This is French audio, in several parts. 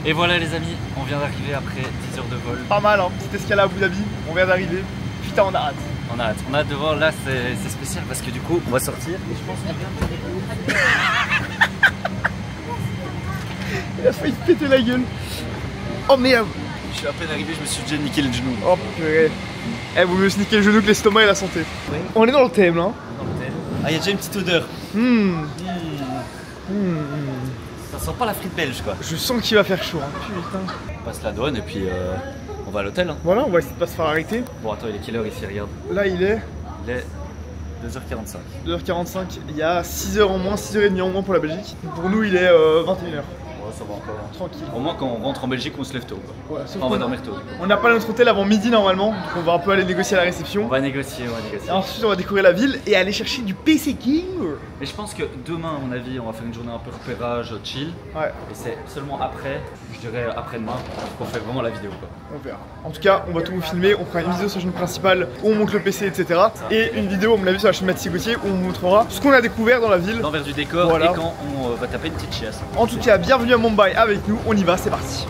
Et voilà les amis, on vient d'arriver après 10 heures de vol. Pas mal, hein, petite escale à Abu Dhabi, on vient d'arriver. Putain, on a hâte. On a hâte de voir, là c'est spécial parce que du coup on va sortir. Et je pense qu'on vient Il a failli péter la gueule. Oh merde. Je suis à peine arrivé, je me suis déjà niqué le genou. Oh purée. Eh, vaut mieux se niquer le genou que l'estomac et la santé. Oui. On est dans le thème là. Ah, il y a déjà une petite odeur. Ça sent pas la frite belge quoi. Je sens qu'il va faire chaud, hein. Putain. On passe la douane et puis on va à l'hôtel. Hein. Voilà, on va essayer de pas se faire arrêter. Bon attends, il est quelle heure ici, regarde. Là il est 2h45. 2h45, il y a 6h en moins, 6h30 en moins pour la Belgique. Pour nous il est 21h. Ouais, ça va encore. Tranquille. Au moins quand on rentre en Belgique, on se lève tôt. Quoi. Ouais, sauf on va qu'on dormir tôt. On n'a pas notre hôtel avant midi normalement, donc on va un peu aller négocier à la réception. On va négocier, on va négocier. Et ensuite on va découvrir la ville et aller chercher du PC King. Mais je pense que demain, à mon avis, on va faire une journée un peu repérage, chill. Ouais. Et c'est seulement après, je dirais après-demain, qu'on fait vraiment la vidéo quoi. On verra. En tout cas, on va tout vous filmer, on fera une vidéo sur la chaîne principale où on montre le PC, etc. Et une vidéo, à mon avis, sur la chaîne Mathis Gauthier où on vous montrera ce qu'on a découvert dans la ville. L'envers du décor Voilà. et quand on va taper une petite chiasse. En tout cas, bienvenue à Mumbai avec nous, on y va, c'est parti.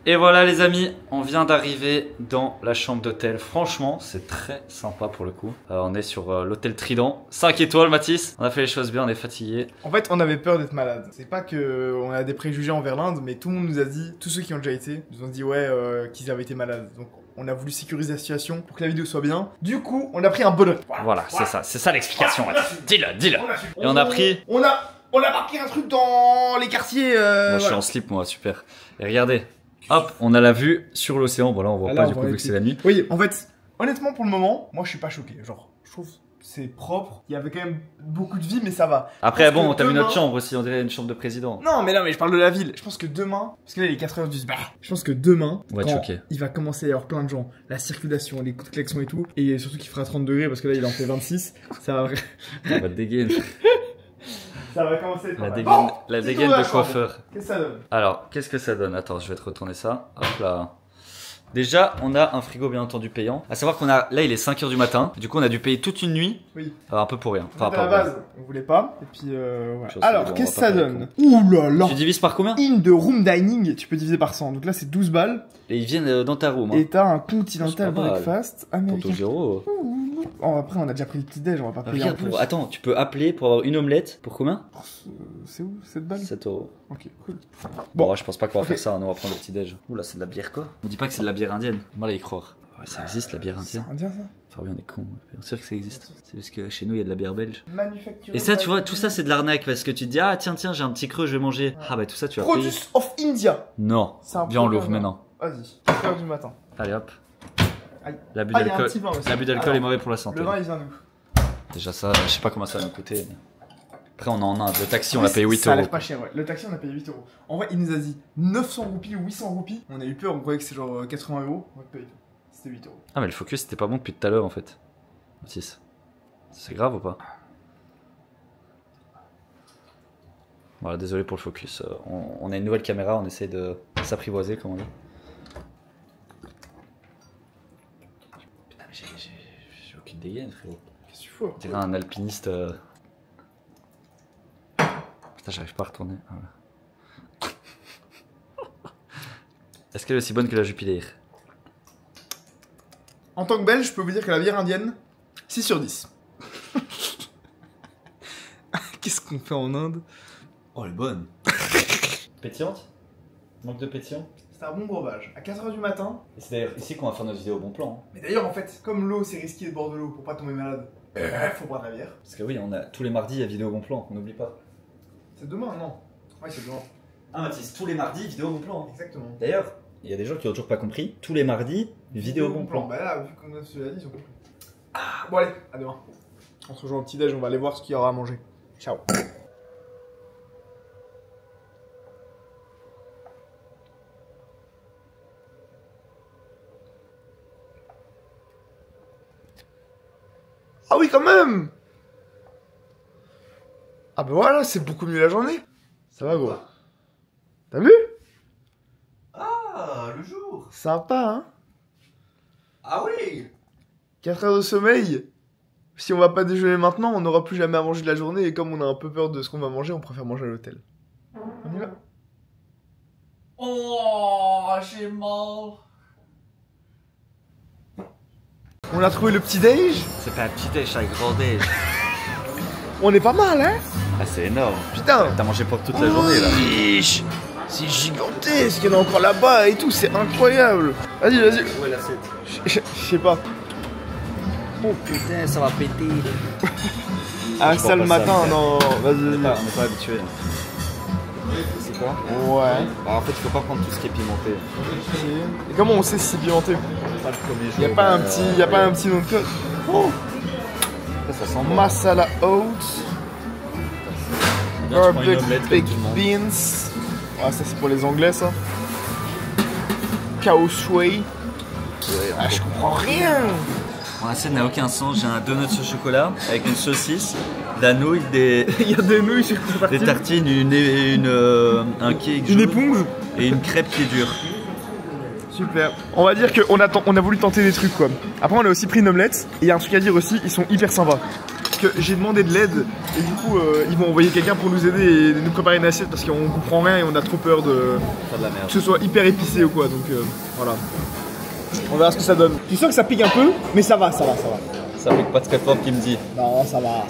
Et voilà les amis, on vient d'arriver dans la chambre d'hôtel. Franchement, c'est très sympa pour le coup. On est sur l'hôtel Trident. 5 étoiles Mathis. On a fait les choses bien, on est fatigué. En fait, on avait peur d'être malade. C'est pas que on a des préjugés envers l'Inde, mais tout le monde nous a dit, tous ceux qui ont déjà été, nous ont dit ouais qu'ils avaient été malades. Donc on a voulu sécuriser la situation pour que la vidéo soit bien. Du coup, on a pris un bonheur. Voilà, c'est ça l'explication. Dis-le. Et on a pris... On a pas pris un truc dans les quartiers. Moi je suis en slip moi, super. Et regardez. Hop, on a la vue sur l'océan. Voilà, on voit pas du coup vu que c'est la nuit. Oui, en fait, honnêtement pour le moment, moi je suis pas choqué. Genre, je trouve c'est propre. Il y avait quand même beaucoup de vie, mais ça va. Après, bon, t'as vu notre chambre aussi, on dirait une chambre de président. Non, mais je parle de la ville. Je pense que demain, parce que là il est 4h du soir. Je pense que demain, on va être choqué. Il va commencer à y avoir plein de gens, la circulation, les coups de klaxon et tout, et surtout qu'il fera 30 degrés parce que là il en fait 26. Ça va. On va te dégainer. Ça va commencer la dégaine, la dégaine de coiffeur. Qu'est-ce que ça donne? Alors, qu'est-ce que ça donne? Attends, je vais te retourner ça. Hop là. Déjà, on a un frigo bien entendu payant. À savoir qu'on a, là il est 5h du matin. Du coup, on a dû payer toute une nuit. Oui. Un peu pour rien. Enfin, à la base, on voulait pas. Et puis, voilà. Alors, bon, qu'est-ce que ça donne? Ouh là là. Tu divises par combien? In de room dining, tu peux diviser par 100. Donc là, c'est 12 balles. Et ils viennent dans ta room. Hein. Et t'as un continental breakfast américain. Pour 0. Oh, après, on a déjà pris le petit déj, on va pas payer en plus. Attends, tu peux appeler pour avoir une omelette. Pour combien? C'est où? 7 balles? 7 €. Ok, cool. Bon, je pense pas qu'on va faire ça, on va prendre le petit déj. Ouh là, c'est de la bière quoi? On dit pas que c'est de la bière indienne. Mal à y croire. Ouais, ça existe la bière indienne. C'est indien ça? Enfin, oui, on est con. Bien sûr que ça existe. C'est juste que chez nous, il y a de la bière belge. Manufacturé. Et ça, tu vois, tout ça, c'est de l'arnaque parce que tu te dis, ah tiens, j'ai un petit creux, je vais manger. Ah bah tout ça, tu vas payer. Produce of India. Non. Viens, on l'ouvre maintenant. Vas-y, 4h du matin. Allez hop. Aïe. L'abus d'alcool est mauvais pour la santé. Le vin, il vient d'où? Déjà ça, je sais pas comment ça va nous coûter. Mais... Après, on en a un. Le taxi, on l'a payé 8 €. Ça a l'air pas cher, ouais. Le taxi, on a payé 8 €. En vrai, il nous a dit 900 roupies ou 800 roupies. On a eu peur, on croyait que c'était genre 80 €. On va payer. C'était 8 €. Ah, mais le focus, c'était pas bon depuis tout à l'heure en fait. 6. C'est grave ou pas? Voilà, désolé pour le focus. On a une nouvelle caméra, on essaie de s'apprivoiser, comme on dit. Putain, mais j'ai aucune dégaine, frérot. Qu'est-ce que tu fous? On dirait un alpiniste. Putain, j'arrive pas à retourner. Voilà. Est-ce qu'elle est aussi bonne que la Jupiler? En tant que belge, je peux vous dire que la bière indienne, 6 sur 10. Qu'est-ce qu'on fait en Inde? Oh, elle est bonne. Pétillante? Manque de pétillant? C'est un bon breuvage. À 4h du matin. Et c'est d'ailleurs ici qu'on va faire notre vidéo au bon plan. Hein. Mais d'ailleurs, en fait, comme l'eau, c'est risqué de boire de l'eau pour pas tomber malade, faut boire de la bière. Parce que oui, on a tous les mardis, il y a vidéo au bon plan, on n'oublie pas. C'est demain, non? Ouais, c'est demain. Ah Mathis, tous les mardis, vidéo au bon plan. Exactement. D'ailleurs, il y a des gens qui ont toujours pas compris, tous les mardis, vidéo au bon plan. Bah là, vu qu'on a cela dit, ils ont compris. Ah, bon allez, à demain. On se rejoint au petit déj, on va aller voir ce qu'il y aura à manger. Ciao. Ah oui, quand même. Ah bah voilà, c'est beaucoup mieux la journée. Ça va, gros. T'as vu? Ah, le jour. Sympa, hein? Ah oui. 4 heures de sommeil. si on va pas déjeuner maintenant, on n'aura plus jamais à manger de la journée et comme on a un peu peur de ce qu'on va manger, on préfère manger à l'hôtel. On y va? Oh, j'ai mal. On a trouvé le petit déj. C'est pas un petit déj, c'est un grand déj. On est pas mal, hein? Ah, c'est énorme. Putain. T'as mangé pour toute la journée là. Wesh. C'est gigantesque, il y en a encore là-bas et tout, c'est incroyable. Vas-y, vas-y. Où est l'assiette? Je sais pas. Oh putain, ça va péter. Ah, ça le matin, non. Vas-y, On n'est vas-y. pas habitué. C'est quoi? Ouais. Alors, en fait, il faut pas prendre tout ce qui est pimenté. Et comment on sait si c'est pimenté? Pas le premier jour. Y'a pas, un petit nom de code. Oh. Ça sent bon. Masala oats. Bien, tu prends une Garlic omelette comme baked tout le monde. beans. Ah, ça c'est pour les anglais ça. Cow sway. Ah, je comprends rien. Mon assiette n'a aucun sens. J'ai un donut au chocolat avec une saucisse, de la nouille, Il y a des nouilles sur cette des partie. tartines, un cake Une jaune éponge. et une crêpe qui est dure. Super. On va dire qu'on a voulu tenter des trucs quoi. Après on a aussi pris une omelette. Et il y a un truc à dire aussi, ils sont hyper sympas. Parce que j'ai demandé de l'aide et du coup ils vont envoyer quelqu'un pour nous aider et nous préparer une assiette parce qu'on comprend rien et on a trop peur de Pas de la merde. que ce soit hyper épicé ou quoi. Donc voilà. On verra ce que ça donne. Tu sens que ça pique un peu, mais ça va. Ça pique pas très fort qui me dit. Non, ça va.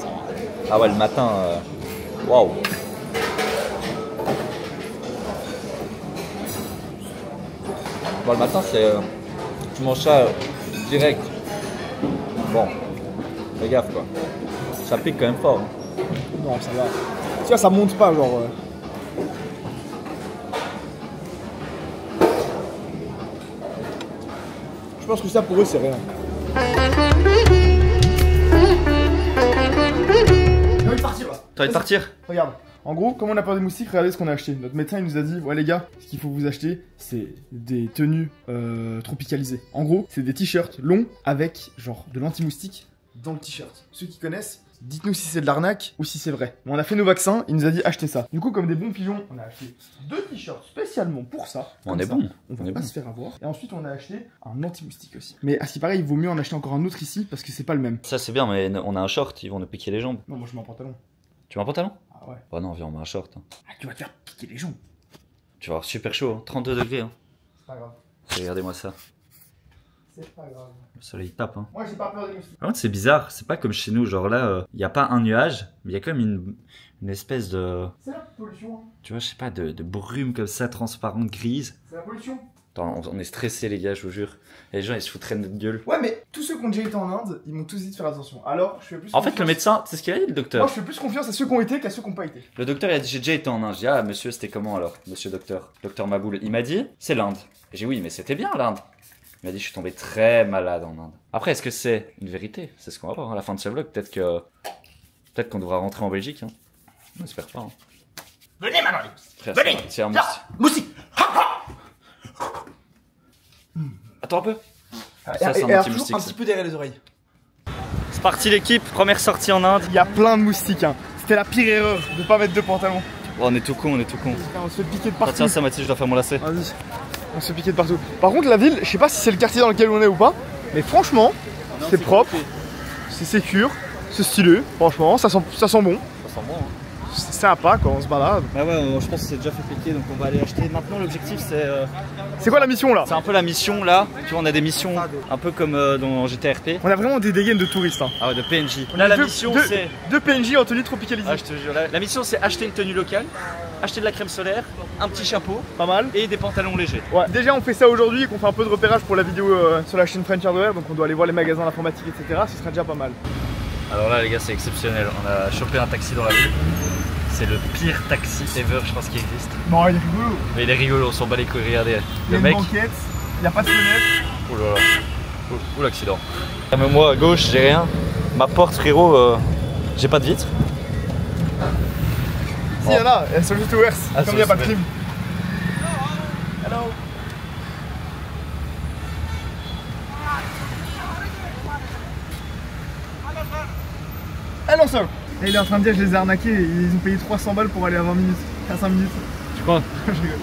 Ah ouais, le matin, waouh. Bon, le matin, c'est. Tu manges ça direct. Bon, fais gaffe quoi. Ça pique quand même fort. Hein. Non, ça va. Tu vois, ça monte pas, genre. Je pense que ça pour eux, c'est rien. J'ai envie de partir là. T'as envie de partir? Regarde. En gros, comme on a peur des moustiques, regardez ce qu'on a acheté. Notre médecin il nous a dit, ouais les gars, ce qu'il faut vous acheter, c'est des tenues tropicalisées. En gros, c'est des t-shirts longs avec genre de l'anti-moustique dans le t-shirt. Ceux qui connaissent, dites-nous si c'est de l'arnaque ou si c'est vrai. On a fait nos vaccins, il nous a dit achetez ça. Du coup, comme des bons pigeons, on a acheté 2 t-shirts spécialement pour ça. On Comme est ça, bon. On va On est pas bon. se faire avoir. Et ensuite, on a acheté un anti-moustique aussi. Mais à ce qui paraît, il vaut mieux en acheter encore un autre ici parce que c'est pas le même. Ça c'est bien, mais on a un short, ils vont nous piquer les jambes. Non, moi je mets un pantalon. Tu mets un pantalon? Ah ouais. Bah non, viens, on met un short. Hein. Ah, tu vas te faire piquer les jambes. Tu vas avoir super chaud, hein. 32 degrés. Hein. C'est pas grave. Regardez-moi ça. C'est pas grave. Le soleil tape. Hein. Moi, j'ai pas peur des moustiques. Par contre, c'est bizarre, c'est pas comme chez nous, genre là, il n'y a pas un nuage, mais il y a quand même une espèce de, C'est la pollution. Hein. tu vois, je sais pas, de brume comme ça, transparente, grise. C'est la pollution. Attends, on est stressés les gars, je vous jure. Et les gens ils se foutraient de notre gueule. Ouais, mais tous ceux qui ont déjà été en Inde, ils m'ont tous dit de faire attention. Alors, je fais plus. En fait, confiance- le médecin, c'est ce qu'il a dit le Moi, docteur. je fais plus confiance à ceux qui ont été qu'à ceux qui n'ont pas été. Le docteur il a dit j'ai déjà été en Inde. J'ai dit ah monsieur c'était comment alors, monsieur docteur, docteur Maboul. Il m'a dit c'est l'Inde. J'ai dit oui mais c'était bien l'Inde. Il m'a dit je suis tombé très malade en Inde. Après est-ce que c'est une vérité? C'est ce qu'on va voir à la fin de ce vlog. Peut-être qu'on devra rentrer en Belgique. Hein. On espère pas. Hein. Venez maintenant, les Frère, Venez. c'est un Là, moustique. moustique. Attends un peu. Et, Ça, c'est un et alors, anti-moustique, toujours un ça. petit peu derrière les oreilles. C'est parti l'équipe, première sortie en Inde. Il y a plein de moustiques, hein. C'était la pire erreur de pas mettre de pantalon. Oh, on est tout con, on est tout con. On se fait piquer de Ah, partout. tiens ça Mathis, je dois faire mon lacet. Vas-y. On se fait piquer de partout. Par contre, la ville, je sais pas si c'est le quartier dans lequel on est ou pas, mais franchement, c'est propre, c'est sécure, c'est stylé. Franchement, ça sent bon. Ça sent bon. Hein. C'est sympa quand on se balade. Bah ouais, je pense que c'est déjà fait piquer donc on va aller acheter. Maintenant l'objectif c'est... C'est quoi la mission là? C'est un peu la mission là. Tu vois on a des missions un peu comme dans GTRP. On a vraiment des dégaines de touristes. Hein. Ah ouais, de PNJ. On Là a la deux- mission deux- c'est... Deux PNJ en tenue tropicalisée. Ah je te jure, la mission c'est acheter une tenue locale, acheter de la crème solaire, un petit chapeau Pas mal. et des pantalons légers. Ouais. Déjà, on fait ça aujourd'hui et qu'on fait un peu de repérage pour la vidéo sur la chaîne French Hardware. Donc, on doit aller voir les magasins d'informatique, etc. Ce sera déjà pas mal. Alors là les gars c'est exceptionnel. On a chopé un taxi dans la rue. C'est le pire taxi ever je pense qui existe. Non, il est rigolo. Mais il est rigolo, on s'en bat les couilles, regardez. Il y a Le une mec... banquette, il n'y a pas de fenêtre. Oh là là. Ouh l'accident. Même moi à gauche j'ai rien. Ma porte frérot, j'ai pas de vitre. Si, il y en a, elles sont juste ouvertes. Ah, comme il n'y a pas de c'est clim. Hello. Hello, sir. Et il est en train de dire je les ai arnaqués et ils ont payé 300 balles pour aller à 20 minutes. À 5 minutes. Tu crois? Je rigole.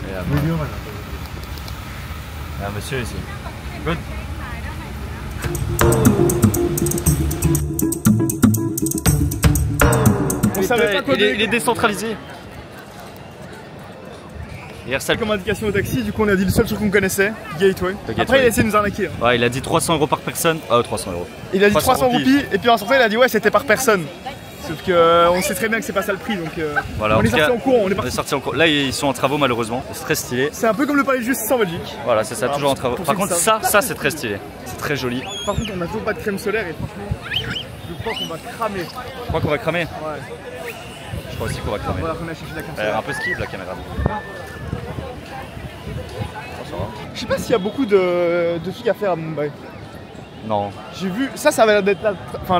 Et là, un monsieur ici. Good. savait pas quoi il est décentralisé. Il recèle comme indication au taxi, du coup on a dit le seul truc qu'on connaissait, Gateway. Après il a essayé de nous arnaquer. Hein. Ouais, il a dit 300 € par personne. 300 €. Il a dit 300 roupies et puis en sortant il a dit ouais c'était par personne. Sauf que on sait très bien que c'est pas ça le prix donc voilà, on est sorti en courant, on est sorti en courant. Là ils sont en travaux malheureusement, c'est très stylé. C'est un peu comme le palais de justice en Belgique. Voilà, c'est ça, toujours en travaux. Par contre ça c'est très stylé, c'est très joli. Par contre on a toujours pas de crème solaire et franchement je crois qu'on va cramer. Tu crois qu'on va cramer? Ouais. Je crois aussi qu'on va cramer. Voilà qu'on a cherché la crème Elle a solaire. un peu skip la caméra. Je sais pas s'il y a beaucoup de trucs à faire à Mumbai. Non. J'ai vu, ça va l'air d'être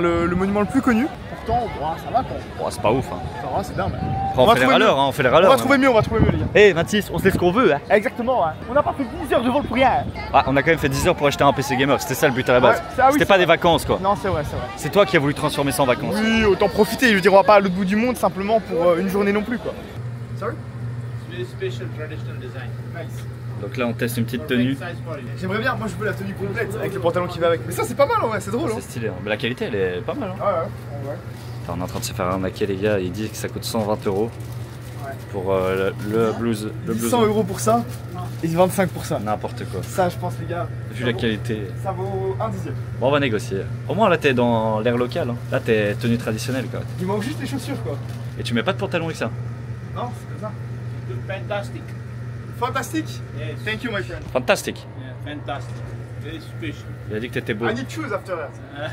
le monument le plus connu. Pourtant, ça va quoi. Bon, c'est pas ouf. Hein. Ça va, c'est bien. Mais... Après, on fait les râleurs, hein, on fait les râleurs. On va trouver mieux, les gars. Eh, Mathis, on sait ce qu'on veut. Hein. Exactement, hein. On n'a pas fait 10 heures de vol pour rien. Ah, on a quand même fait 10 heures pour acheter un PC gamer, c'était ça le but à la base. Ouais, c'était pas des vacances quoi. Non, c'est vrai. C'est toi qui as voulu transformer ça en vacances. Oui, autant profiter. Je veux dire, on va pas à l'autre bout du monde simplement pour une journée non plus quoi. Sorry? Special traditional design. Nice. Donc là on teste une petite tenue. J'aimerais bien, moi je veux la tenue complète avec le pantalon qui va avec. Mais ça c'est pas mal en vrai, c'est drôle. C'est stylé, hein. Mais la qualité elle est pas mal. Hein. Ouais. Attends, on est en train de se faire arnaquer les gars, ils disent que ça coûte 120 € pour le blues. 100 € pour ça et 25 pour ça. N'importe quoi. Ça je pense les gars. Vu la qualité. Ça vaut un dixième. Bon on va négocier. Au moins là t'es dans l'air local. Hein. Là t'es tenue traditionnelle quoi. Il manque juste les chaussures quoi. Et tu mets pas de pantalon avec ça? Non, c'est comme ça. Fantastic. Fantastic. Yes. Thank you my friend. Fantastique. Yeah, fantastic. Very special. Il a dit que t'étais beau. I need shoes after that.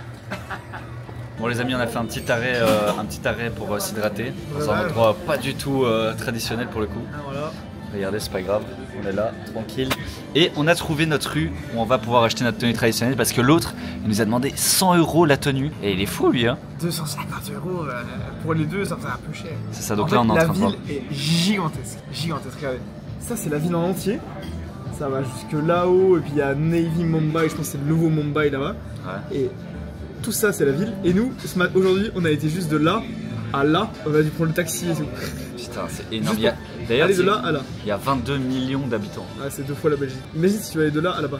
Bon les amis, on a fait un petit arrêt pour s'hydrater dans un endroit pas du tout traditionnel pour le coup. Voilà. Regardez, c'est pas grave, on est là, tranquille. Et on a trouvé notre rue où on va pouvoir acheter notre tenue traditionnelle parce que l'autre, il nous a demandé 100 € la tenue. Et il est fou lui hein. 250 € pour les deux, ça fait un peu cher. C'est ça, donc là on est en train de voir. La ville est gigantesque, regardez. Ça c'est la ville en entier. Ça va jusque là-haut et puis il y a Navy Mumbai, je pense que c'est le nouveau Mumbai là-bas. Ouais. Et tout ça c'est la ville. Et nous, aujourd'hui, on a été juste de là à là, on a dû prendre le taxi et tout. Putain, c'est énorme. D'ailleurs, aller de là à là. Il y a 22 millions d'habitants. Ah, c'est 2 fois la Belgique. Imagine si tu vas aller de là à là-bas.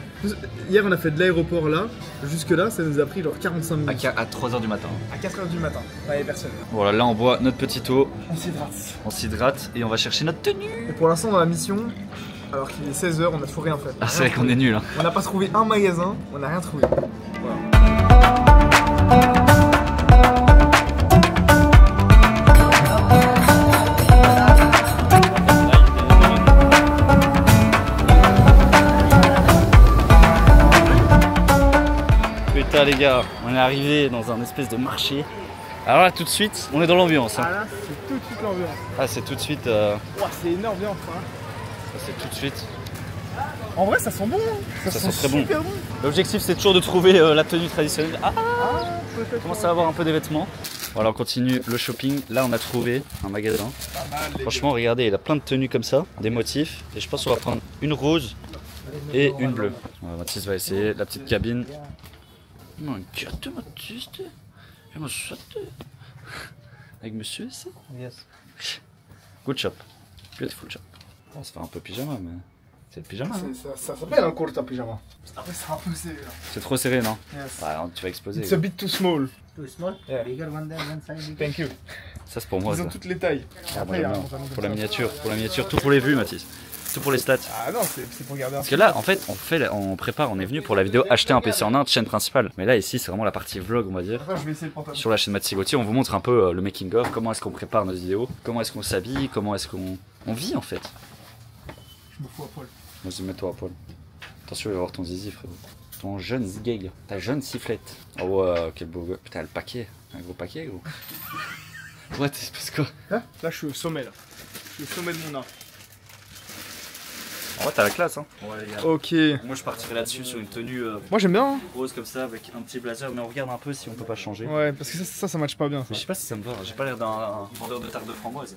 Hier, on a fait de l'aéroport là, jusque là, ça nous a pris genre 45 minutes. À 3 h du matin. À 4 h du matin. Il n'y avait personne. Voilà, là on boit notre petit eau, On s'hydrate. on s'hydrate et on va chercher notre tenue. Et pour l'instant, dans la mission, alors qu'il est 16 h, on a toujours rien fait. Ah, c'est vrai qu'on est nul. Hein. On n'a pas trouvé un magasin, on n'a rien trouvé. Voilà. Putain les gars, on est arrivé dans un espèce de marché. Alors là tout de suite, on est dans l'ambiance. Hein. Ah là, c'est tout de suite l'ambiance. Ah c'est tout de suite. Ouah, c'est énorme bien, hein. C'est tout de suite. En vrai, ça sent bon. Hein. Ça sent très bon. Super bon. L'objectif c'est toujours de trouver la tenue traditionnelle. Ah, on commence à avoir un peu de vêtements. Voilà, on continue le shopping. Là on a trouvé un magasin. Franchement regardez, il a plein de tenues comme ça, des motifs. Et je pense qu'on va prendre une rose et une bleue. Voilà, Mathis va essayer la petite cabine. Non, une carte Mathis. Avec monsieur ici? Yes. Good shop. Beautiful shop. On se fait un peu pyjama, mais c'est le pyjama. Hein. Ça s'appelle un court pyjama. Après, c'est un peu serré là. C'est trop serré, non? Yes. Bah, tu vas exploser. It's a bit too small. Too small? Yeah. Bigger one there, one side. Bigger. Thank you. Ça, c'est pour moi. Ils ont Ça. toutes les tailles. Ah, Après, il y a un moi, pantalon pour comme la ça. miniature, tout pour les vues, Mathis. Tout pour les stats. Ah non, c'est pour garder un. Parce que là, en fait, on prépare, on est venu pour la vidéo acheter un PC en Inde, chaîne principale. Mais là, ici, c'est vraiment la partie vlog, on va dire. Enfin, je vais essayer le pantalon. Sur la chaîne Mathis Gauthier, on vous montre un peu le making of, comment est-ce qu'on prépare nos vidéos, comment est-ce qu'on s'habille, comment est-ce qu'on vit en fait. Je me fous à poil. Vas-y, mets-toi à poil. Attention, il va voir ton zizi, frérot. Ton jeune zigeg, ta jeune sifflette. Oh ouais, quel beau gars. Putain, le paquet. Un gros paquet, gros. Ouais, t'es parce quoi? Hein là, je suis au sommet là. Je suis au sommet de mon art. En vrai, t'as la classe, hein. Ouais, les gars. Ok. Moi, je partirais là-dessus sur une tenue Moi, j'aime bien. Hein. rose comme ça, avec un petit blazer. Mais on regarde un peu si on peut pas changer. Ouais, parce que ça matche pas bien. Ça. Mais je sais pas si ça me va. J'ai pas l'air d'un vendeur de tarte de framboise.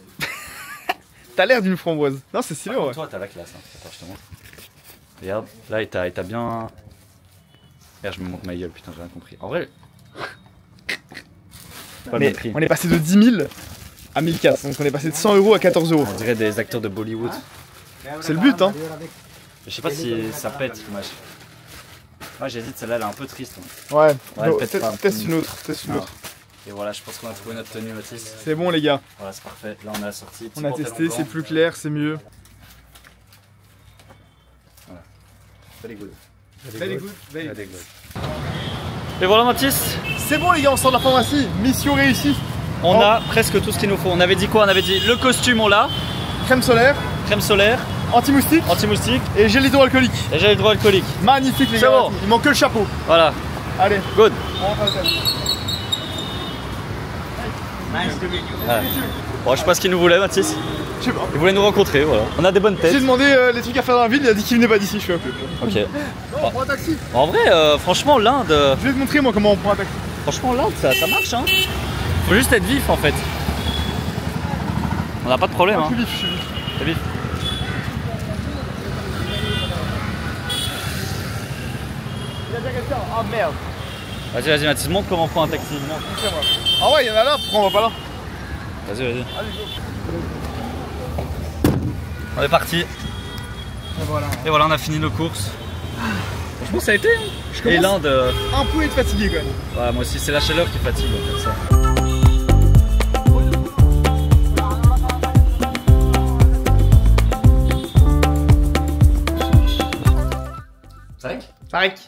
T'as l'air d'une framboise. Non, c'est stylé, ouais. Toi, t'as la classe. Hein. Attends, je te montre. Regarde, là, il t'a bien. Regarde, je me montre ma gueule, putain, j'ai rien compris. En vrai. Pas le Mais même prix. on est passé de 10 000 à 1400. Donc on est passé de 100 € à 14 €. On dirait des acteurs de Bollywood. C'est le but, hein. Je sais pas si ça pète. Moi, j'hésite, celle-là, elle est un peu triste. Hein. Ouais. Ouais, Non, peut-être pas. teste une autre. Teste une Non. autre. Et voilà, je pense qu'on a trouvé notre tenue, Mathis. C'est bon les gars, Voilà, c'est parfait. Là, on a la sortie. on a testé, c'est plus clair, c'est mieux. Very good. Very good, very good. Et voilà, Mathis. C'est bon les gars, on sort de la pharmacie, mission réussie. On a presque tout ce qu'il nous faut. On avait dit quoi? On avait dit le costume, on l'a. Crème solaire, Crème solaire, anti-moustique anti-moustique et gel hydroalcoolique. et gel hydroalcoolique. Magnifique les C'est gars, bon. il manque que le chapeau. Voilà. Allez, Good. on rentre à l'hôtel. Nice to meet you. Ouais. Bon, je sais pas ce qu'il nous voulait, Mathis. Je sais pas. Il voulait nous rencontrer, voilà. On a des bonnes J'ai têtes. demandé les trucs à faire dans la ville, il a dit qu'il venait pas d'ici, je suis un peu. Ok. Non, on prend un taxi. En vrai, franchement, l'Inde, Je vais te montrer moi comment on prend un taxi. ça marche, hein. Faut juste être vif, en fait. On n'a pas de problème, Je hein. suis vif, je suis vif. C'est vif. Il y a déjà quelqu'un. Ah merde. Vas-y, vas-y, Mathis, montre comment on prend un taxi. Montre. Ah ouais, il y en a là, pourquoi on va pas là? Vas-y, vas-y. Allez, go. On est parti. Et voilà. Et voilà, on a fini nos courses. Franchement, ça a été. Hein. Je Et commence l'Inde, un peu être fatigué quand même. ouais, moi aussi, c'est la chaleur qui fatigue, en fait, ça. Tarek.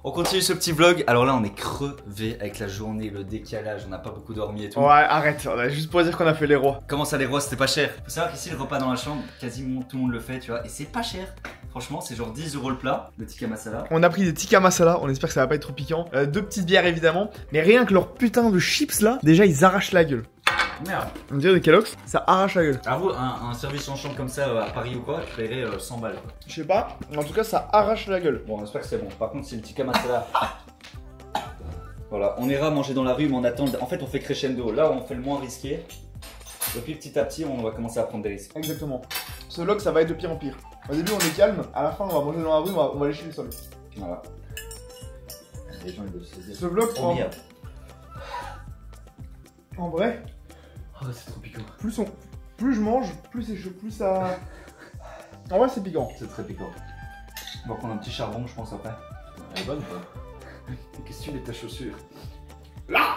On continue ce petit vlog. Alors là, on est crevé avec la journée, le décalage. On n'a pas beaucoup dormi et tout. Ouais, arrête, juste pour dire qu'on a fait les rois. Comment ça, les rois, c'était pas cher? Faut savoir qu'ici, le repas dans la chambre, quasiment tout le monde le fait, tu vois. Et c'est pas cher. Franchement, c'est genre 10 € le plat, le tikka masala. On a pris des tikka masala, on espère que ça va pas être trop piquant. Deux petites bières évidemment, mais rien que leur putain de chips là, déjà ils arrachent la gueule. Merde. On dirait des Kellogg's, ça arrache la gueule. Avoue, un service en chambre comme ça à Paris ou quoi, je paierais 100 balles. Quoi. Je sais pas, mais en tout cas ça arrache la gueule. Bon, j'espère que c'est bon. Par contre, c'est le tikka masala. Voilà, on ira manger dans la rue, mais on attend. En fait, on fait crescendo. Là, on fait le moins risqué. Et puis petit à petit, on va commencer à prendre des risques. Exactement. Ce vlog ça va être de pire en pire. Au début on est calme, à la fin on va manger dans la rue, on va lécher le sol. Voilà. Les gens, ils doivent se dire. Ce vlog, Oh merde. en vrai, Oh, c'est trop piquant. plus je mange, plus c'est chaud, plus ça... En vrai c'est piquant. C'est très piquant. On va prendre un petit charbon, je pense, après. Elle est bonne ou pas? Qu'est-ce que tu mets ta chaussure? Là.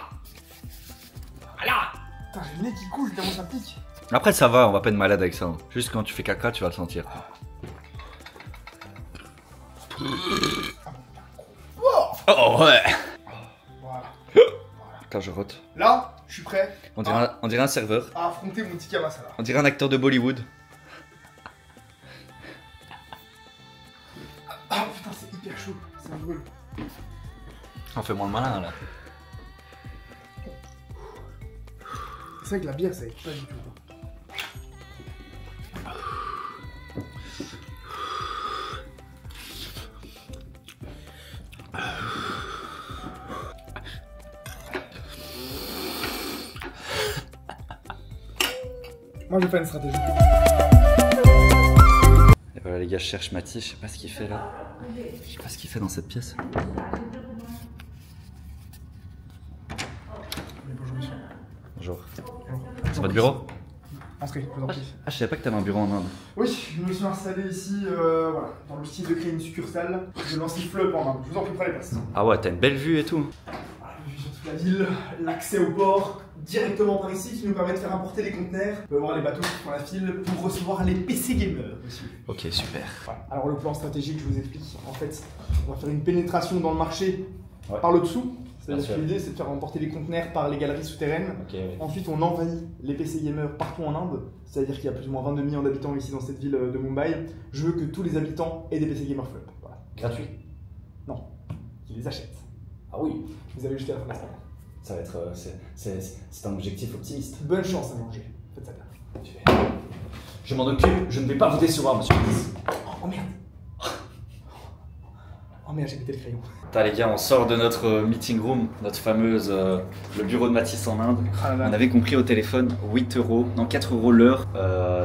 Putain, j'ai le nez qui coule tellement ça pique. Après, ça va, on va pas être malade avec ça. Hein. Juste quand tu fais caca, tu vas le sentir. Oh ouais! Voilà. Quand je rote. Là, je suis prêt On dirait un serveur. à affronter mon tikka masala. On dirait un acteur de Bollywood. Ah putain, c'est hyper chaud, ça me brûle. On fait moins le malin là. C'est vrai que la bière ça aide pas du tout. Moi je vais faire une stratégie. Et voilà les gars, je cherche Mathis, je sais pas ce qu'il fait là. Je sais pas ce qu'il fait dans cette pièce. Bonjour monsieur. Bonjour. C'est votre bureau? Entrez, je vous en prie. Ah, je savais pas que t'avais un bureau en Inde. Oui, je me suis installé ici, voilà, dans le style de créer une succursale de l'Anti-Flop en Inde. Je vous en prie, prenez place. Ah ouais, t'as une belle vue et tout. Voilà, vue sur toute la ville, l'accès au port directement par ici qui nous permet de faire importer les conteneurs. On peut voir les bateaux qui font la file pour recevoir les PC gamers, monsieur. Ok, super. Voilà. Alors le plan stratégique, je vous explique. En fait, on va faire une pénétration dans le marché Ouais. par le dessous. Bien C'est-à-dire sûr. que l'idée, c'est de faire emporter les conteneurs par les galeries souterraines. Ok, oui. Ensuite, on envahit les PC gamers partout en Inde. C'est-à-dire qu'il y a plus ou moins 22 millions d'habitants ici dans cette ville de Mumbai. Je veux que tous les habitants aient des PC gamers flop. Voilà. Gratuit. Non, qu'ils les achètent. Ah oui. Vous avez jusqu'à la fin de la semaine. Ça va être. C'est un objectif optimiste. Bonne chance à manger. Faites ça bien. Je m'en occupe, je ne vais pas vous décevoir, monsieur. Oh merde. Oh merde, j'ai pété le crayon. Putain, les gars, on sort de notre meeting room, notre fameuse. Le bureau de Mathis en Inde. Ah là On là. avait compris au téléphone 8 €, non 4 € l'heure.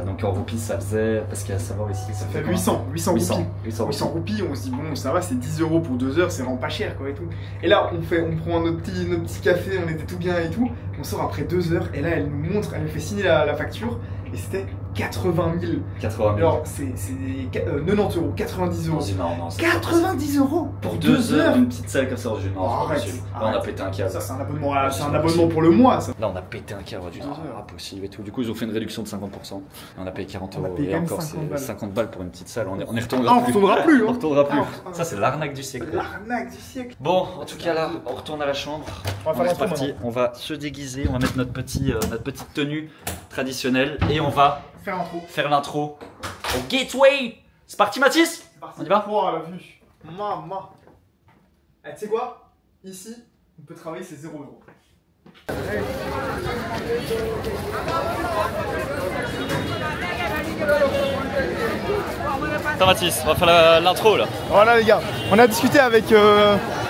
Donc en roupies, ça faisait. Parce qu'à savoir ici, ça Ça fait combien? 800 800 roupies. 800 800 roupies, on se dit bon ça va, c'est 10 € pour 2 heures, c'est vraiment pas cher quoi et tout. Et là on prend notre petit café, on était tout bien et tout, on sort après 2 heures et là elle nous montre, elle nous fait signer la facture et c'était 80 000. 80 000. Alors, c'est 90 euros, 90 euros. Non, c'est 90 euros pour 2 heures, une petite salle comme ça, non, c'est pas Arrête, possible. Là, on a arrête. pété un câble. Ça, c'est un abonnement, c'est un abonnement pour le mois, ça. Là, on a pété un câble, du impossible et tout. Du coup, ils ont fait une réduction de 50%. On a payé 40 On a euros. payé Et quand même encore, 50 c'est balles. 50 balles pour une petite salle. On y Ah, retournera on plus. retournera plus, hein. On retournera plus. Ah, Ça, c'est l'arnaque du siècle. L'arnaque du siècle. Bon, en tout cas, là, on retourne à la chambre. On va faire est l'intro parti. maintenant. On va se déguiser. On va mettre notre petite tenue traditionnelle. Et on va Faire l'intro. faire l'intro au Gateway. C'est parti, Mathis? C'est parti. On y va? Oh, la vue. Maman. Eh, tu sais quoi? Ici, on peut travailler, c'est 0 euros. Attends, Mathis, on va faire l'intro là. Voilà les gars, on a discuté avec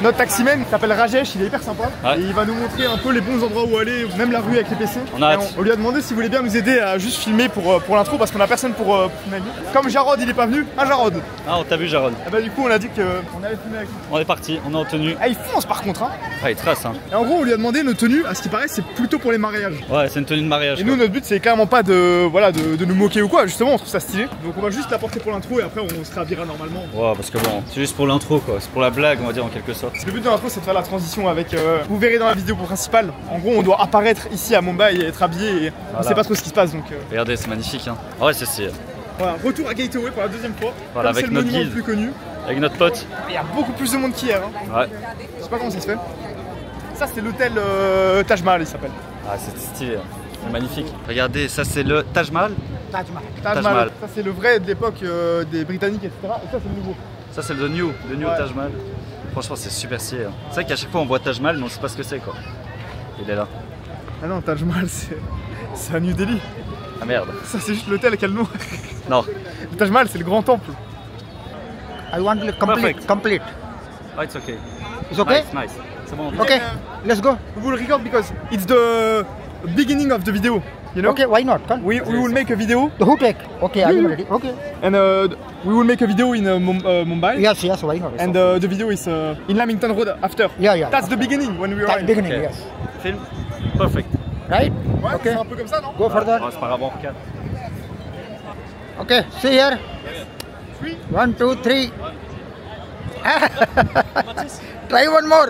notre taximan qui s'appelle Rajesh, il est hyper sympa. Ouais. Et il va nous montrer un peu les bons endroits où aller, même la rue avec les PC. On a Et hâte. on lui a demandé s'il voulait bien nous aider à juste filmer pour l'intro parce qu'on a personne pour filmer. Comme Jarod il est pas venu, Jarod. Ah, on t'a vu, Jaron. Et bah du coup on a dit qu'on allait filmer avec lui. On est parti, on est en tenue. Ah il fonce par contre hein. Ah, il trace, hein. Et en gros on lui a demandé nos tenues, à ce qui paraît c'est plutôt pour les mariages. Ouais, c'est une tenue de mariage. Et quoi. nous notre but c'est clairement pas de nous moquer ou quoi, justement on trouve ça stylé. Donc on va juste la porter pour l'intro et après on se réhabillera normalement. Ouais, parce que bon, c'est juste pour l'intro quoi. C'est pour la blague, on va dire en quelque sorte. Le but de l'intro c'est de faire la transition avec vous verrez dans la vidéo principale. En gros on doit apparaître ici à Mumbai et être habillé et on Voilà. sait pas trop ce qui se passe donc Regardez, c'est magnifique, hein. Ah ouais, c'est stylé. voilà, retour à Gateway pour la deuxième fois. Voilà, Comme avec c'est le notre monument le guide. plus connu. Avec notre pote. Il y a beaucoup plus de monde qu'hier hein. Ouais. Je sais pas comment ça se fait. Ça c'est l'hôtel Taj Mahal il s'appelle. Ah, c'est stylé, hein. C'est magnifique. Regardez, ça c'est le Taj Mahal. Taj Taj Mahal. Mahal. Ça c'est le vrai de l'époque des Britanniques etc. Et ça c'est le nouveau. Ça c'est le New Ouais. Taj Mahal. Franchement, c'est super stylé, hein. C'est vrai qu'à chaque fois on voit Taj Mahal, mais on sait pas ce que c'est quoi. Il est là. Ah non Taj Mahal c'est à New Delhi. Ah merde. Ça c'est juste l'hôtel qui a le nom. Non. Le Taj Mahal c'est le grand temple. I want to Perfect. complete. Ah, it's okay. It's okay? Nice, nice. C'est bon. Okay, let's go. We will record because it's the beginning of the video. You know? Okay, why not? Come. We will make a video Who take? Okay, are you ready? Okay. and we will make a video in Mumbai. Yes, yes, why not? And the video is in Lamington Road after. Yeah, yeah. That's the beginning when we That's arrive. beginning, Okay. yes. Film. Perfect. Right? Ouais, Okay. c'est un peu comme ça, non? Go further. Oh, c'est pas grave, on regarde. Okay, see here. 1, 2, 3. Try one more.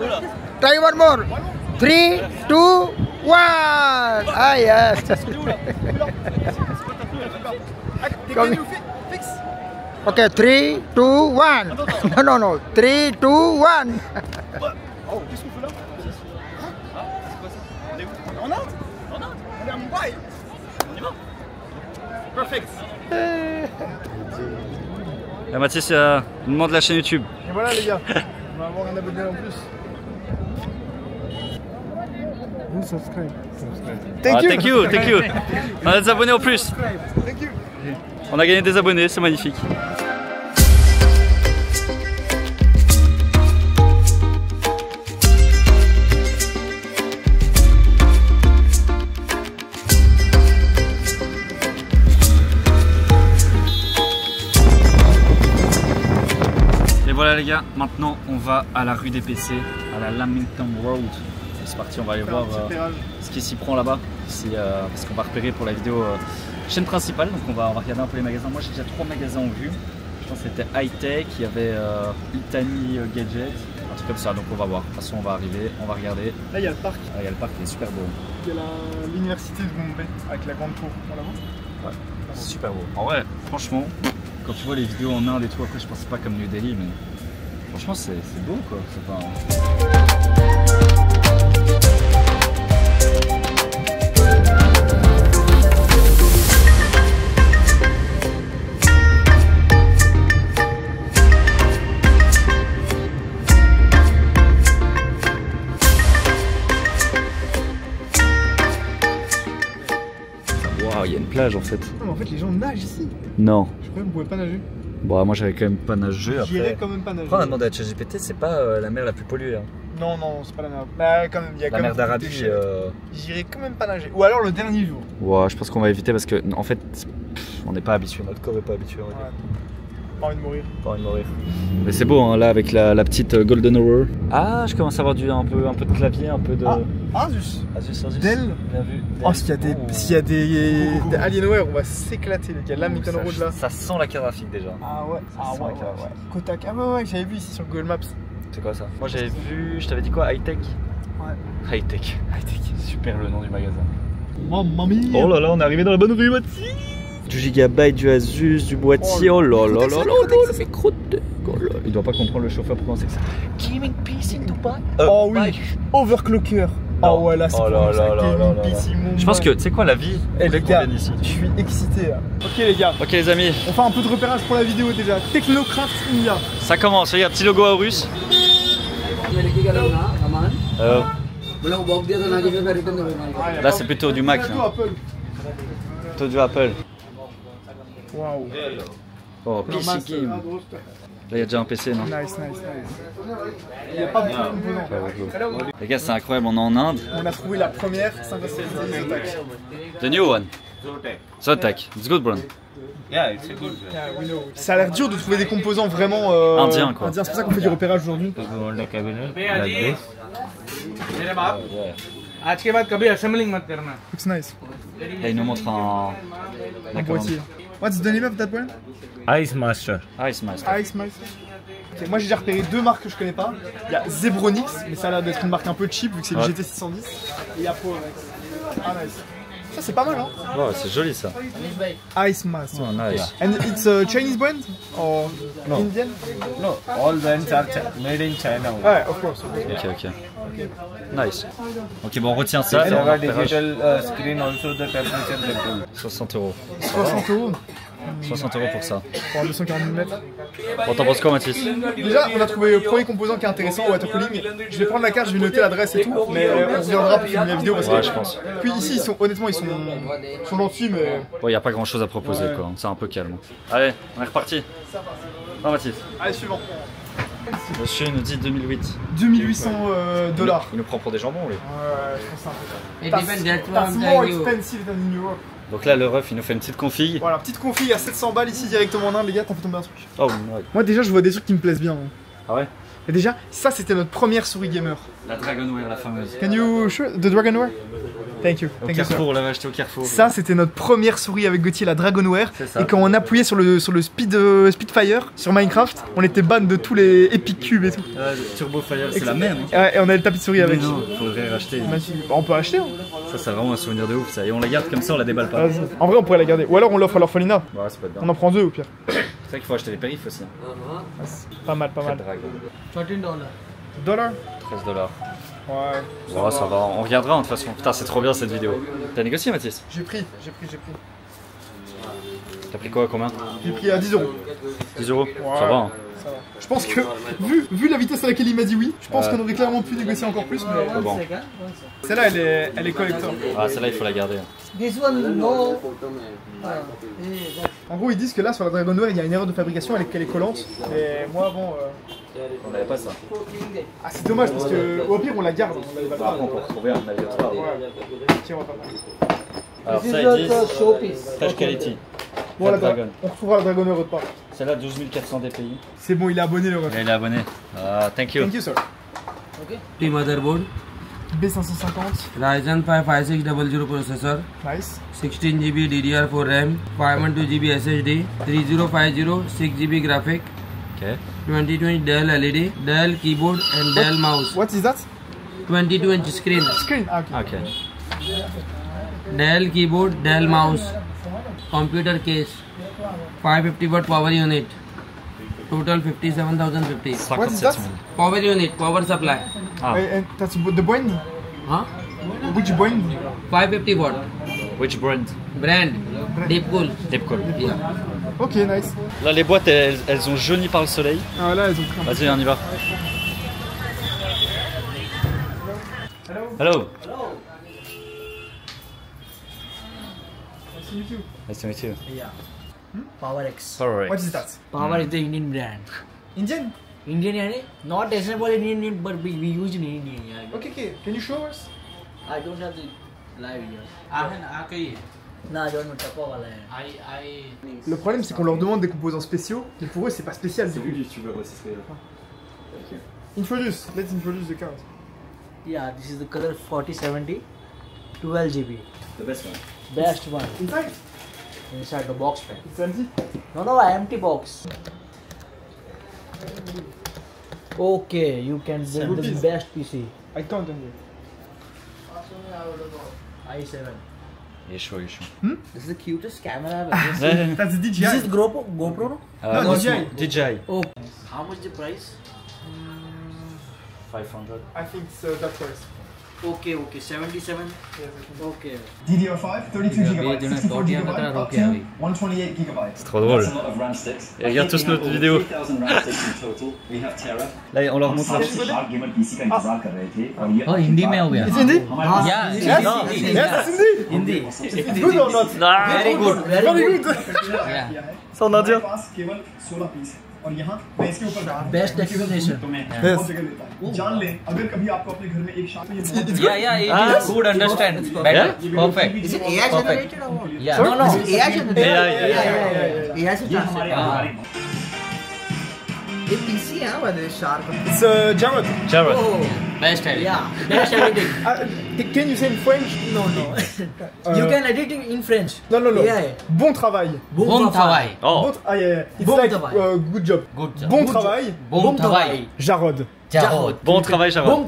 Try one more. 3, 2, 1. Ah, yes. Come. Fix. Okay, 3, 2, 1. No. 3, 2, 1. Oh, qu'est-ce qu'on fait là? En Inde? On est à Mumbai. On y va. Perfect. Là, Mathis, il nous demande la chaîne YouTube. Et voilà les gars, on va avoir un abonné en plus. Vous subscribe. Ah, thank you. On a des abonnés en plus. Thank you. On a gagné des abonnés, c'est magnifique. Et voilà les gars, maintenant on va à la rue des PC, à la Lamington Road. C'est parti, on va aller voir ce qui s'y prend là-bas, parce qu'on va repérer pour la vidéo chaîne principale. Donc on va regarder un peu les magasins. Moi j'ai déjà 3 magasins en vue. Je pense que c'était High Tech, il y avait Itani Gadget, un truc comme ça. Donc on va voir. De toute façon on va arriver, on va regarder. Là il y a le parc, Ah, il y a le parc qui est super beau. il y a l'université de Mumbai avec la grande tour. On la voit? C'est super beau. En vrai, franchement, quand tu vois les vidéos en Inde et tout, après je pense pas comme New Delhi, mais franchement c'est beau quoi. C'est pas... Waouh, il y a une plage en fait. Non mais en fait les gens nagent ici. Non. Je croyais que vous pouvez pas nager. Bon, moi j'avais quand même pas nagé J'irais après. quand même pas nager. Après on a demandé à ChatGPT, c'est pas la mer la plus polluée. Hein. Non, c'est pas la mer. Bah quand même, il y a La quand mer même d'Arabie. beaucoup de déchets. J'irais quand même pas nager. Ou alors le dernier jour. Ouais, je pense qu'on va éviter parce que en fait, on n'est pas habitué, notre corps est pas habitué. On va dire. Pas envie de mourir. Pas envie de mourir. Mais c'est beau, hein, là, avec la petite Golden Hour. Ah, je commence à avoir un peu de clavier, un peu de... Asus. Asus. Dell. Bien vu. Oh, s'il y a des Alienware, on va s'éclater, les gars. Là, Milton Road, là. Ça sent la carte graphique déjà. Ah ouais. sent la carte graphique. Kotak. Ah ouais, j'avais vu ici sur Google Maps. C'est quoi ça? Moi j'avais vu, je t'avais dit quoi? High Tech? Ouais. High Tech. Super le nom du magasin. Mamma mia. Oh là là, on est arrivé dans la bonne rue, Mathis. Du gigabyte, du Asus, du boîtier. Oh là là là là là, le mec crotte. Il doit pas comprendre le chauffeur pour penser que ça. Gaming PC in Dubai. Oh oui. Overclocker. Oh ouais, là c'est oh là là là là là. Je pense que, tu sais quoi, la vie, les gars, ici. je suis excité là. Ok les gars. Ok les amis. On fait un peu de repérage pour la vidéo déjà. Technocraft India. Ça commence, regarde, petit logo à russe. Là c'est plutôt du Mac. Plutôt du Apple. Waouh. Oh, PC Game. Là il y a déjà un PC, non? Nice. Il n'y a pas beaucoup de composants. Les gars, c'est incroyable, on est en Inde. On a trouvé la première 570 Zotac. The new one. Zotac. It's good brand. Yeah, it's a good. Yeah, we know. Ça a l'air dur de trouver des composants vraiment indiens quoi. C'est pour ça qu'on fait du repérage aujourd'hui. आज के बाद कभी असेंबलिंग मत करना. Looks nice. Là il nous montre Un boîtier. What's the name of that brand? Ice Master. Ice Master. Ice Master. Ok, moi j'ai déjà repéré deux marques que je connais pas. Il y a Zebronix, mais ça a l'air d'être une marque un peu cheap vu que c'est le GT610. Et il y a Promax. Ah nice. Ça c'est pas mal hein. Ouais, c'est joli ça. Ice Master. Oh, nice. And it's a Chinese brand or No. Indian? No, all brands are made in China. Ouais, of course. Ok. Nice. Ok, bon, on retient ça. They have a digital screen also, the temperature control. 60 euros. 60 euros 60 euros pour ça. pour un 240 mm. Bon, t'en penses quoi, Mathis? Déjà, on a trouvé le premier composant qui est intéressant, watercooling. Je vais prendre la carte, je vais noter l'adresse et tout, mais on reviendra pour filmer la vidéo parce que je pense. Puis ici, honnêtement, ils sont gentils, mais. Bon, y a pas grand chose à proposer quoi, c'est un peu calme. Allez, on est reparti. Non, Mathis. Allez, suivant. Monsieur nous dit 2008. 2800 dollars. Il nous prend pour des jambons, lui. Ouais, je pense que c'est un peu. That's more expensive than in Europe. Donc là, le ref, il nous fait une petite config. Voilà, petite config à 700 balles ici directement en Inde, les gars, t'as fait tomber un truc. Oh, ouais. Moi, déjà, je vois des trucs qui me plaisent bien. Ah ouais? Et déjà, ça, c'était notre première souris gamer. La Dragonware, la fameuse. Can you show the Dragonware? Thank you. Au Thank you, sir. Carrefour, on l'avait acheté au Carrefour. Ça, c'était notre première souris avec Gauthier, la Dragonware. C'est ça. Et quand on appuyait sur le Spitfire sur Minecraft, on était ban de tous les Epic Cubes et tout. Turbo Fire, c'est la même. Ouais, et on avait le tapis de souris avec. Non, faudrait racheter. On peut acheter. Hein. Ça, c'est vraiment un souvenir de ouf, ça. Et on la garde comme ça, on la déballe pas. Vas-y. En vrai, on pourrait la garder. Ou alors on l'offre à l'orphelinat. Ouais, c'est pas bien. On en prend deux au pire. C'est vrai qu'il faut acheter les périphes aussi. Pas mal, pas mal. $13. Dollars? 13 dollars. Ouais. Ouais, ça va, on regardera de toute façon. Putain, c'est trop bien cette vidéo. T'as négocié, Mathis? J'ai pris. T'as pris quoi, combien? J'ai pris à 10 euros. 10 euros? Ça va, hein. Ça va. Je pense que, vu la vitesse à laquelle il m'a dit oui, je pense qu'on aurait clairement pu négocier encore plus. Mais Bon. Celle-là, elle est collector. Ah, celle-là, il faut la garder. This one, no. En gros, ils disent que là, sur la Dragonware, il y a une erreur de fabrication, qu'elle est collante. Mais moi, bon. On n'avait pas ça. Ah, c'est dommage parce que, au pire, on la garde. On la Par contre, on peut retrouver un navigateur. Tiens, on va pas prendre. Alors, This ça, is ils the disent showpiece. Touch Quality. Voilà, Dragon. on retrouvera la Dragonware autre part. Celle-là, 12 400 DPI. C'est bon, il est abonné le ref. Et il est abonné. Ah, thank you. Thank you, sir. Motherboard, B550, Ryzen 5 5600 processor, nice. 16 GB DDR4 RAM, 512 GB SSD, 3050 6 GB graphic, Ok. 2020 Dell LED, Dell keyboard and Dell mouse, What is that? 22-inch screen, Screen. Ah, ok. Ok. Dell keyboard, Dell mouse, computer case, 550 watt power unit, total 57,050. 57 000. Power unit, power supply, Ah, And that's the brand? huh? Which brand? 550 watt, which brand? brand, Deepcool. Deepcool. Yeah. Ok, nice. Là, les boîtes, elles ont jauni par le soleil. Ah, là, elles ont pris un Vas-y, on y va. Hello. Nice to meet you. Yeah. PowerX. Sorry. What is that? Power is the Indian brand. Indian? Indian, yani? Not accessible in Indian, but we use in Indian. Yeah. Okay, can you show us? I don't have the live here. ना जो मुट्ठा वाला है Le problème, c'est qu'on leur demande des composants spéciaux, mais pour eux, c'est pas spécial. C'est lui le youtubeur aussi, c'est Introduce, let's introduce the cars. Yeah, this is the color 4070 12 GB. The best one. Best one. Inside? Inside the box pack. It's empty? No, empty box. Okay, you can get the rupees. best PC. I can't tell you. i7. Il est chaud, il est chaud. This is the cutest camera I've ever seen. That's the DJI. This is GoPro, no? No, DJI. DJI. DJI. Oh. How much the price? 500. I think it's that price. Okay, 77. Okay. DDR5, 32 GB, 64 GB, up to 128 GB. C'est trop drôle. That's a lot of RAM sticks. Et regarde tous notre vidéo. 3000 RAM sticks in total. We have Terra. Là, on leur montre la Sharp Gamer PC का इंतजार कर रहे थे और ये Oh, हिंदी में हो गया. It's Hindi? Yeah, Yes, it's Hindi. Hindi. It's good or not? Very good. Very good. Yeah. C'est en indien. हमारे पास केवल 16 पीस और यहाँ मैं इसके ऊपर डाल Best explanation. तो मैं Yes. बहुत जगह लेता हूँ जान ले अगर कभी आपको अपने घर में एक sharp Yeah, it is good. Understand. Better. Perfect. Is it AI generated or what? Yeah. No. Is it AI generated? Yeah. AI से ये हमारे translate. ये PC है what is sharp? It's Jared. Jared. Best idea. Yeah. Best everything. Can you say in French? No. You can edit it in French. No. Yeah. Bon travail. Bon travail. Oh. Yeah. It's Bon like travail. Good job. Good job. Bon travail. Bon travail. Jarod. Jarod. Bon travail, Jared. Bon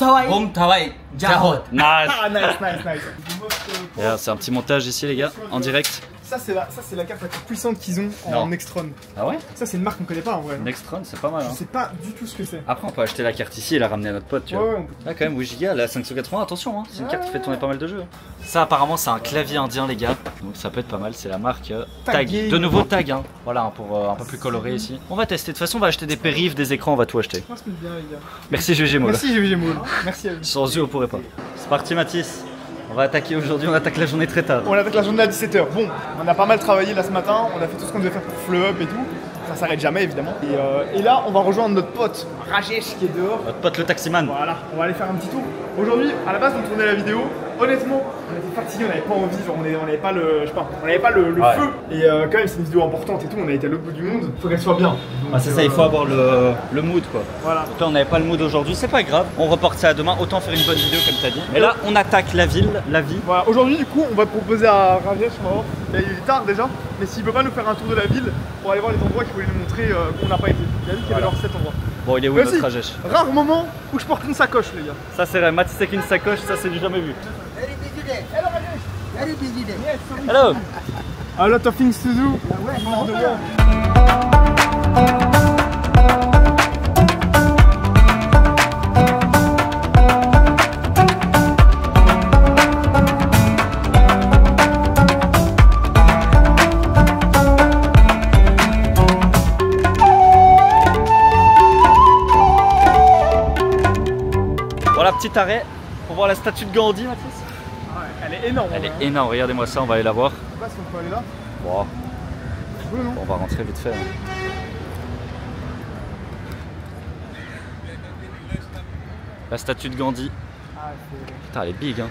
travail. Jarod. Nice. Ah, nice. Regarde, c'est un petit montage ici, les gars, en direct. Ça, c'est la carte la plus puissante qu'ils ont en Non. Nextron. Ah ouais? Ça, c'est une marque qu'on connaît pas en vrai. Nextron, c'est pas mal. Je Hein. sais pas du tout ce que c'est. Après, on peut acheter la carte ici et la ramener à notre pote, tu vois. Ouais, on peut. Là, quand même, 8 Go, la 580, attention, hein. C'est une carte qui fait tourner pas mal de jeux. Ça, apparemment, c'est un clavier indien, les gars. Donc, ça peut être pas mal. C'est la marque Tag. Tag. De nouveau, Tag, hein. Voilà, hein, pour un peu plus coloré ici. On va tester. De toute façon, on va acheter des périphes, des écrans, on va tout acheter. Je pense que c'est bien, les gars. Merci, GG Moll. Merci, GG Moll. Merci à vous. Sans eux, on pourrait pas. C'est parti, Mathis. On va attaquer aujourd'hui, on attaque la journée très tard. On attaque la journée à 17h. Bon, on a pas mal travaillé là ce matin. On a fait tout ce qu'on devait faire pour Flow Up et tout. Ça s'arrête jamais, évidemment. Et là, on va rejoindre notre pote Rajesh qui est dehors. Notre pote le taximan. Voilà, on va aller faire un petit tour. Aujourd'hui, à la base, on tournait la vidéo. Honnêtement, on était fatigués, on n'avait pas envie, genre, on n'avait pas le, je sais pas, on n'avait pas le Ouais. feu. Et quand même, c'est une vidéo importante et tout. On a été à l'autre bout du monde. Faut qu'elle soit bien. Donc, Ah, c'est ça, il faut avoir le mood, quoi. Voilà. Donc là, on n'avait pas le mood aujourd'hui, c'est pas grave. On reporte ça à demain, autant faire une bonne vidéo comme t'as dit. Mais là, on attaque la ville, la vie. Voilà, aujourd'hui, du coup, on va proposer à Rajesh, on va voir. Là, il est tard déjà, mais s'il peut pas nous faire un tour de la ville pour aller voir les endroits qu'il voulait nous montrer qu'on n'a pas été. Il a dit qu'il y avait genre 7 endroits. Bon, il est où Mais notre si, Rajesh? rare moment où je porte une sacoche, les gars. Ça, c'est vrai, Mathis avec une sacoche, ça, c'est du jamais vu. Very busy day. Hello Rajesh. Very busy day. Hello! A lot of things to do. Voilà, petit arrêt pour voir la statue de Gandhi, Mathis. Ouais, elle est énorme. Elle hein. est énorme, regardez-moi ça, on va aller la voir. Je sais pas si on peut aller là. Wow. Oui, non. On va rentrer vite fait. Hein. La statue de Gandhi. Ah, c'est Putain, elle est big, hein.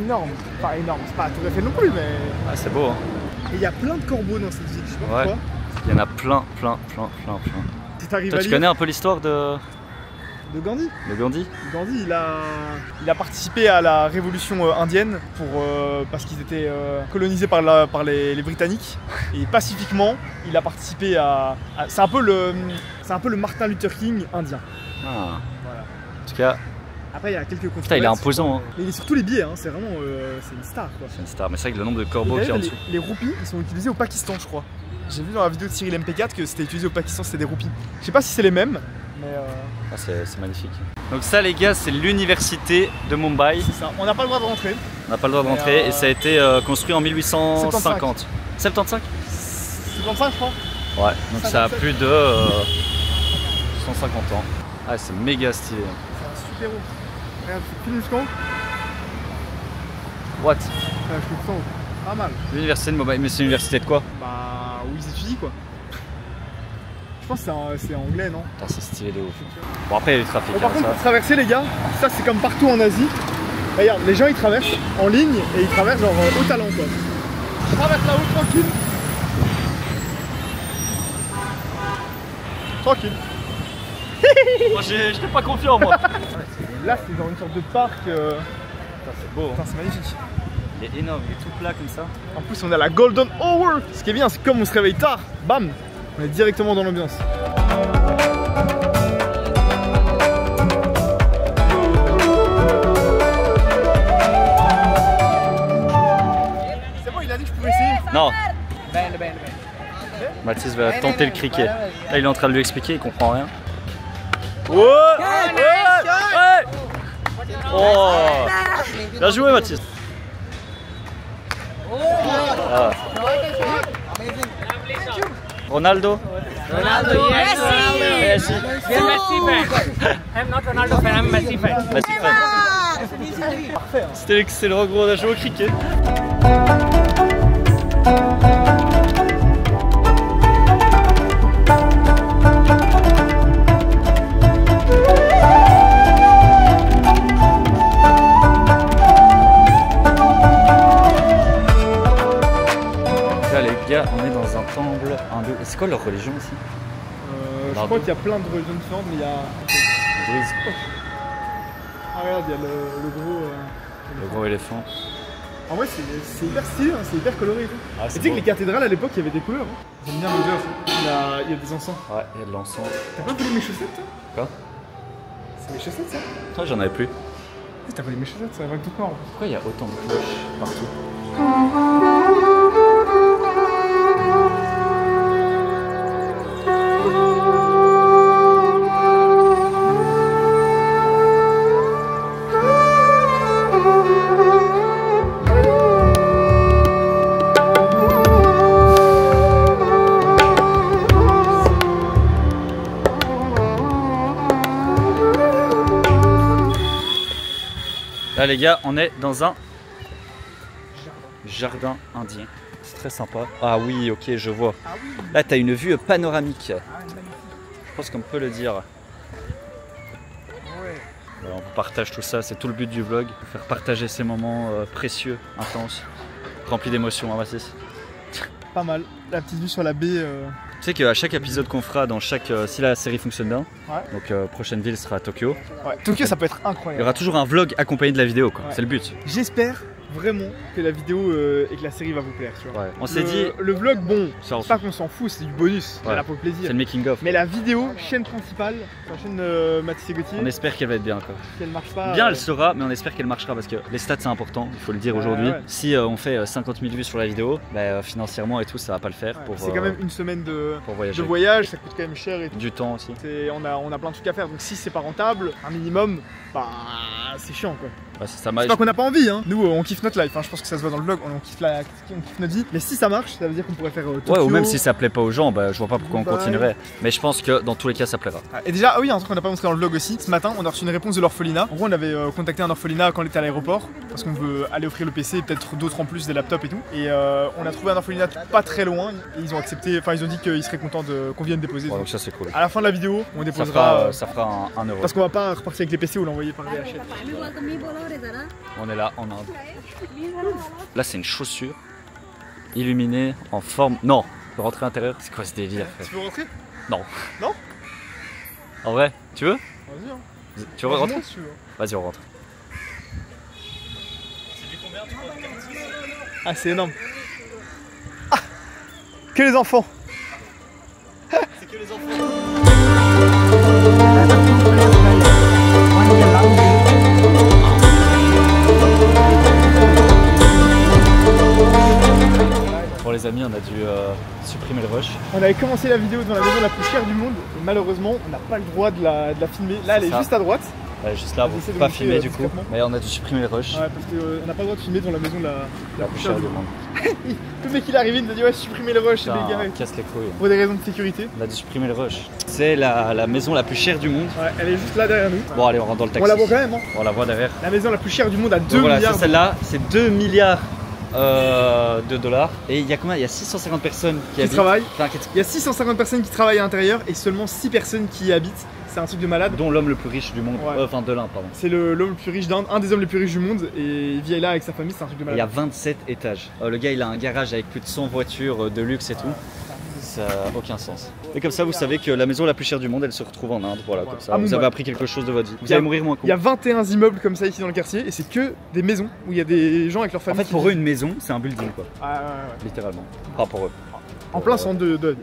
énorme. Enfin, énorme, c'est pas tout à fait non plus, mais. Ah, c'est beau, hein. Et il y a plein de corbeaux dans cette ville, je sais pas Ouais. pourquoi. Il y en a plein. Si t'arrives Toi, à tu lire connais un peu l'histoire de Gandhi. Gandhi? Gandhi, il a participé à la révolution indienne parce qu'ils étaient colonisés par les Britanniques. Et pacifiquement, il a participé à c'est un peu le Martin Luther King indien. Ah. Voilà. En tout cas, Après, il y a quelques controverses. putain, il est imposant, hein. Mais il est sur tous les billets, hein. C'est vraiment c'est une star, quoi. C'est une star, mais c'est vrai que le nombre de Et corbeaux qui est en d'ailleurs, dessous. les roupies, ils sont utilisés au Pakistan, je crois. J'ai vu dans la vidéo de Cyril MP4 que c'était utilisé au Pakistan, c'était des roupies. Je sais pas si c'est les mêmes, mais Ah, c'est magnifique. Donc ça, les gars, c'est l'université de Mumbai. c'est ça. On n'a pas le droit de rentrer. On n'a pas le droit de Mais, rentrer et ça a été construit en 1850. 75? 55, je crois. Ouais, donc ça a 57. plus de 150 ans. Ah, c'est méga stylé. C'est un super haut. Regarde, tu filmes jusqu'en haut. What? Je fais jusqu'en haut. Pas mal. L'université de Mumbai, mais c'est l'université de quoi? Bah, où ils étudient, quoi. Je pense que c'est anglais, non? Putain, c'est stylé de ouf. Bon, après, il y a du trafic. Bon, par hein, contre, ça. pour traverser, les gars, ça c'est comme partout en Asie. Regarde, les gens ils traversent en ligne et ils traversent genre au talent, quoi. traverse la route tranquille. Tranquille. Moi j'étais pas confiant moi. Là c'est dans une sorte de parc. C'est beau. Putain, c'est magnifique. Il est énorme, il est tout plat comme ça. En plus on a la Golden Hour. Ce qui est bien c'est que comme on se réveille tard, bam, on est directement dans l'ambiance. C'est bon, il a dit que je pouvais essayer. Non. Mathis va tenter le cricket. Là il est en train de lui expliquer, il comprend rien. Ouais, ouais. Oh. Bien joué Mathis. Ah. Ronaldo. Messi. I'm not Ronaldo fan, I'm Messi fan. Messi fan. C'était excellent, gros, on a joué au cricket. On est dans un temple hindou. C'est quoi leur religion aussi? Je crois qu'il y a plein de religions différentes, mais il y a. Ah regarde, il y a le gros. Le gros éléphant. En vrai, c'est hyper stylé, hein, c'est hyper coloré. Ah, et tu sais que les cathédrales à l'époque, il y avait des couleurs. Hein. J'aime bien l'odeur. Il y a des encens. Ouais, il y a de l'encens. T'as pas volé mes chaussettes, toi? Quoi? C'est mes chaussettes, ça? Toi, j'en avais plus. T'as volé mes chaussettes, ça va tout noir. Pourquoi il y a autant de cloches partout? Là les gars, on est dans un jardin indien. C'est très sympa. Ah oui, ok, je vois. Là, t'as une vue panoramique. Je pense qu'on peut le dire. Voilà, on partage tout ça, c'est tout le but du vlog. Faire partager ces moments précieux, intenses, remplis d'émotions, hein, Mathis. Pas mal. La petite vue sur la baie. Tu sais qu'à chaque épisode qu'on fera, dans chaque, si la série fonctionne bien, ouais. Donc prochaine ville sera Tokyo. Ouais. Tokyo, ça peut être Il y incroyable. aura toujours un vlog accompagné de la vidéo, quoi. Ouais. C'est le but. J'espère vraiment que la vidéo et que la série va vous plaire, tu vois. Ouais. On s'est dit, le vlog, bon, ça, c'est pas qu'on s'en fout, c'est du bonus, ouais. là pour le plaisir. C'est le making of. Mais la vidéo, chaîne principale, la chaîne Mathis et Gauthier, On espère qu'elle va être bien, quoi. si elle marche pas. Bien, elle sera, mais on espère qu'elle marchera parce que les stats c'est important, il faut le dire aujourd'hui. Ouais. Si on fait 50 000 vues sur la vidéo, bah, financièrement et tout, ça va pas le faire. Ouais, Pour, c'est quand même une semaine de voyager. voyage, ça coûte quand même cher et tout. Du temps aussi. On a plein de trucs à faire, donc si c'est pas rentable, un minimum, bah c'est chiant quoi. Ouais, ça C'est pas qu'on n'a pas envie, hein. Nous on kiffe notre life, hein. Je pense que ça se voit dans le vlog, on kiffe notre vie. Mais si ça marche, ça veut dire qu'on pourrait faire Tokyo. Ouais, ou même si ça plaît pas aux gens, bah, je vois pas pourquoi on Dubaï. continuerait. Mais je pense que dans tous les cas, ça plaira. Et déjà, ah oui, un truc qu'on n'a pas montré dans le vlog aussi. Ce matin, on a reçu une réponse de l'orphelinat. En gros, on avait contacté un orphelinat quand on était à l'aéroport parce qu'on veut aller offrir le PC et peut-être d'autres en plus, des laptops et tout. Et on a trouvé un orphelinat pas très loin. Et ils ont accepté, enfin, ils ont dit qu'ils seraient contents qu'on vienne déposer. Ouais, donc ça, c'est cool. À la fin de la vidéo, on déposera. Ça fera un euro. Parce qu'on va pas repartir avec les PC ou l'envoyer par DHL. On est là en Inde. Là, c'est une chaussure illuminée en forme. Non, on peut rentrer à l'intérieur. C'est quoi ce délire, frère? Tu veux rentrer? Non. Non? En vrai, tu veux? Vas-y, hein. Tu veux rentrer? Si tu veux. Vas-y, on rentre. Ah, c'est énorme. Ah, que les enfants. C'est que les enfants. Bon les amis, on a dû supprimer le rush. On avait commencé la vidéo dans la maison la plus chère du monde et malheureusement on n'a pas le droit de la filmer. Là elle est ça. juste à droite. Elle est juste là, On vous essaie de pas montrer, filmer du coup. discrètement. Mais on a dû supprimer le rush. Ouais parce qu'on n'a pas le droit de filmer dans la maison la plus chère chère du du monde. monde. Le mec il arrive, il nous a dit ouais supprimez le rush Putain, les gars. casse les couilles. Pour des raisons de sécurité. On a dû supprimer le rush. C'est la maison la plus chère du monde. Ouais, elle est juste là derrière nous. Bon allez, on rentre dans le taxi. On la voit quand même hein. On la voit derrière. La maison la plus chère du monde à 2 Donc voilà, milliards. c'est celle-là, c'est 2 milliards de dollars. Et il y a combien? Il y a 650 personnes qui habitent. travaillent. Enfin, Il y a 650 personnes qui travaillent à l'intérieur et seulement 6 personnes qui y habitent. c'est un truc de malade. Dont l'homme le plus riche du monde. Ouais. Enfin, de l'Inde, pardon. C'est l'homme le plus riche d'Inde, un des hommes les plus riches du monde, et il vit là avec sa famille, c'est un truc de Il y a malade. 27 étages. Le gars, il a un garage avec plus de 100 voitures de luxe et tout. Ça n'a aucun sens. Et comme ça, vous savez que la maison la plus chère du monde, elle se retrouve en Inde. Voilà, comme ça, Ah, vous bon, avez ouais. appris quelque chose de votre vie. Vous Il y a- allez mourir moins con. Il y a 21 immeubles comme ça ici dans le quartier, et c'est que des maisons où il y a des gens avec leur En famille. fait, pour eux, une maison, c'est un building, quoi. Ah, ouais. Littéralement. Pas pour eux. En plein centre de ville.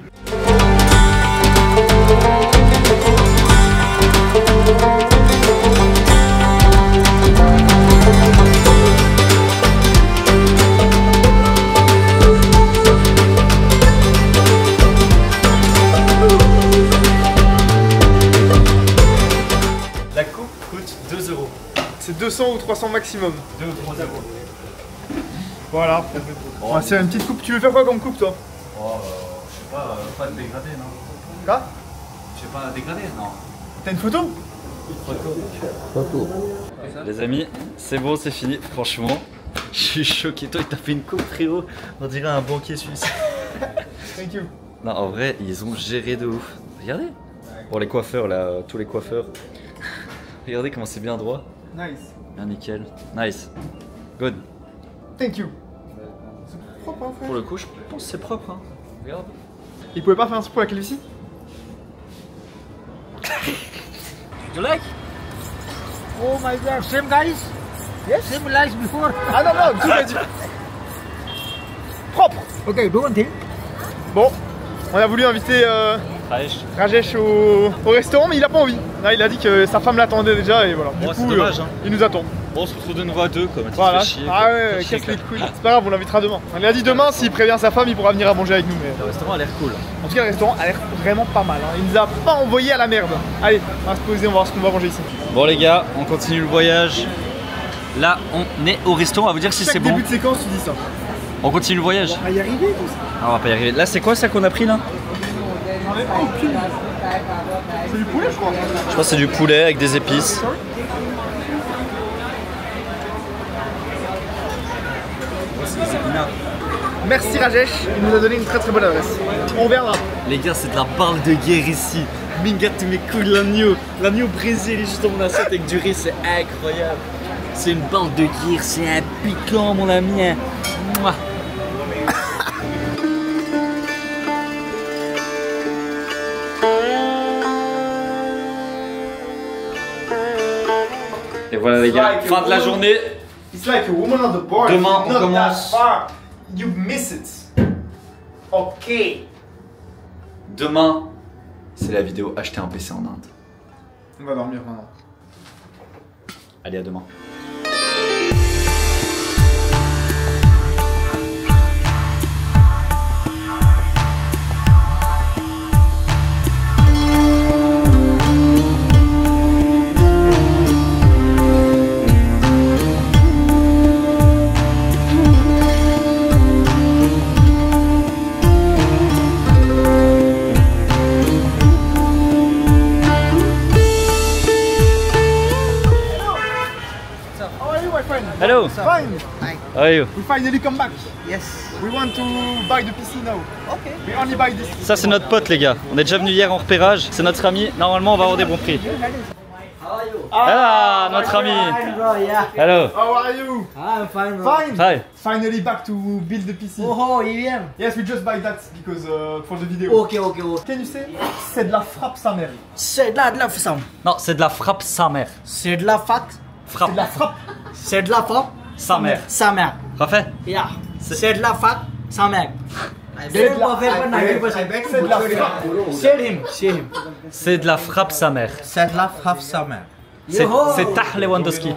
La coupe coûte 2 €. C'est 200 ou 300 maximum. 2 ou 3 €. Voilà. On va se faire une petite coupe. Tu veux faire quoi comme coupe, toi? Oh, je sais pas de dégradé, non. Quoi? Je sais pas, dégradé, non. T'as une photo? Les amis, c'est bon, c'est fini. Franchement, je suis choqué. Toi, il t'a fait une coupe, frérot. On dirait un banquier suisse. Thank you. Non, en vrai, ils ont géré de ouf. Regardez. Pour les coiffeurs, là, tous les coiffeurs. Regardez comment c'est bien droit. Nice. Bien nickel. Nice. Good. Thank you. C'est propre, hein, frère. Pour le coup, je pense que c'est propre. Hein. Regarde. Il pouvait pas faire un truc pour la calvitie? You like? Oh my god, same guys? Yes. Same like before? Ah non, non, tout va dire. Propre. Okay, do one thing. Bon, on a voulu inviter Rajesh au restaurant, mais il a pas envie. Là, il a dit que sa femme l'attendait déjà et voilà. Du Bon, coup, c'est dommage, hein. il nous attend. Bon, on se retrouve de nouveau à deux, comme tu Voilà. fais chier. Ah ouais, casse les couilles. C'est pas grave, on l'invitera demain. On a dit demain, s'il prévient sa femme, il pourra venir à manger avec nous. Mais... Le restaurant a l'air cool. En tout cas, le restaurant a l'air vraiment pas mal. Hein. Il nous a pas envoyé à la merde. Allez, on va se poser, on va voir ce qu'on va manger ici. Bon, les gars, on continue le voyage. Là, on est au restaurant. On va vous dire si c'est Chaque bon. début de séquence, tu dis ça. On continue le voyage. On va y arriver, tout ça. Ah, on va pas y arriver. Là, c'est quoi ça qu'on a pris là? J'en ai aucune. C'est du poulet, je crois. Je pense que c'est du poulet avec des épices. Merci Rajesh, il nous a donné une très très bonne adresse. On verra. Les gars, c'est de la balle de guerre ici. Minga, tu mes couilles, l'agneau. L'agneau brésil est juste dans mon assiette avec du riz, c'est incroyable. C'est une balle de guerre, c'est un piquant, mon ami. Hein. Mouah. Et voilà les gars, fin de la journée. It's like a woman on the bar. Demain, on Not commence. that far. You miss it. Ok. Demain, c'est la vidéo acheter un PC en Inde. On va dormir maintenant. Allez, à demain. How are you, my friend? Hello. Fine. How are you? We finally come back. Yes. We want to buy the PC now. Okay. We only buy this. Ça c'est notre pote les gars. On est déjà venu hier en repérage. C'est notre ami. Normalement on va avoir des bons prix. How are you? Ah, notre ami. Fine, bro, yeah. Hello. How are you? I'm fine, bro. Fine. Hi. Finally back to build the PC. Oh, EVM. Yes, we just buy that because for the video. Okay, okay, okay. Can you say? C'est de la frappe sa mère. C'est de la façon. Non, c'est de la frappe sa mère. C'est de la fac. Frappe. C'est de la frappe. C'est de la fac. Sa mère. Sa mère. Refais. Yeah. C'est de la fac. Sa mère. C'est de la frappe. C'est him. C'est him. C'est de la frappe sa mère. C'est de la frappe sa mère. C'est Tah Lewandowski.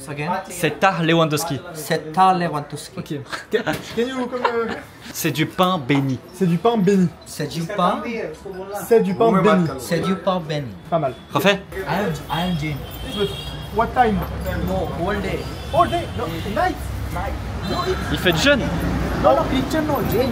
Again. C'est Tah Lewandowski. C'est ta Lewandowski. Ok. Can you comme C'est du pain béni. C'est du pain béni. C'est du pain. C'est du pain béni. C'est du pain béni. Pas mal. Refais. I am Jane. What time? No, whole day. All day. No, night. Il fait de jeûne. No, picture no, Jane.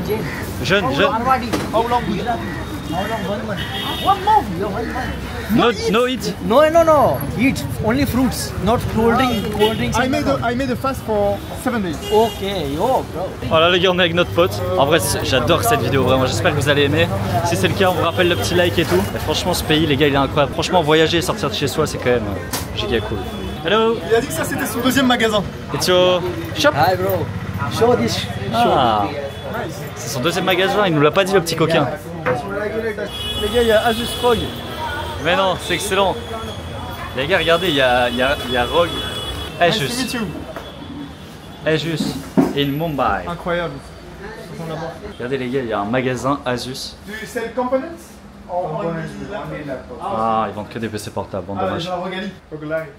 Jeûne, jeûne. Marwadi. How long? How long? 1 month. 1 month. Yeah, 1 month. No eat. No, no, no. Eat only fruits, not cold drinks. I made a fast for 7 days. Okay, yo, bro. Voilà les gars, on est avec notre pote. En vrai, j'adore cette vidéo, vraiment. J'espère que vous allez aimer. Si c'est le cas, on vous rappelle le petit like et tout. Et franchement, ce pays, les gars, il est incroyable. Franchement, voyager et sortir de chez soi, c'est quand même giga cool. Hello. Il a dit que ça c'était son deuxième magasin. It's your shop. Hi, bro. Show this. Ah. C'est son deuxième magasin, il nous l'a pas dit le petit coquin. Les gars, il y a Asus ROG. Mais non, c'est excellent. Les gars, regardez, il y a ROG. Asus. Asus. In Mumbai. Incroyable. Regardez les gars, il y a un magasin Asus. Do you sell components? Ah, ils vendent que des PC portables, bon dommage. Roguelike.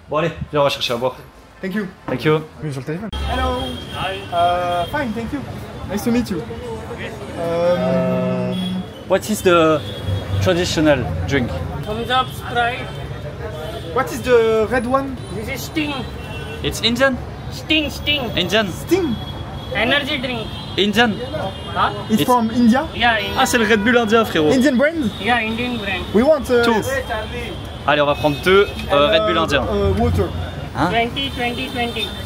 Bon allez, viens, on va chercher à boire. Thank you. Thank you. Oui, sur le téléphone. Hello. Fine, thank you. Nice to meet you. What is the traditional drink? Thumbs up, Sprite. What is the red one? This is Sting. It's Indian? Sting. Indian? Sting. Energy drink. Indian? Huh? It's from India. Yeah, Ah, c'est le Red Bull indien, frérot. Indian brand. yeah, Indian brand. We want Two. Allez, on va prendre deux Red Bull indiens. Water. Hein? 20.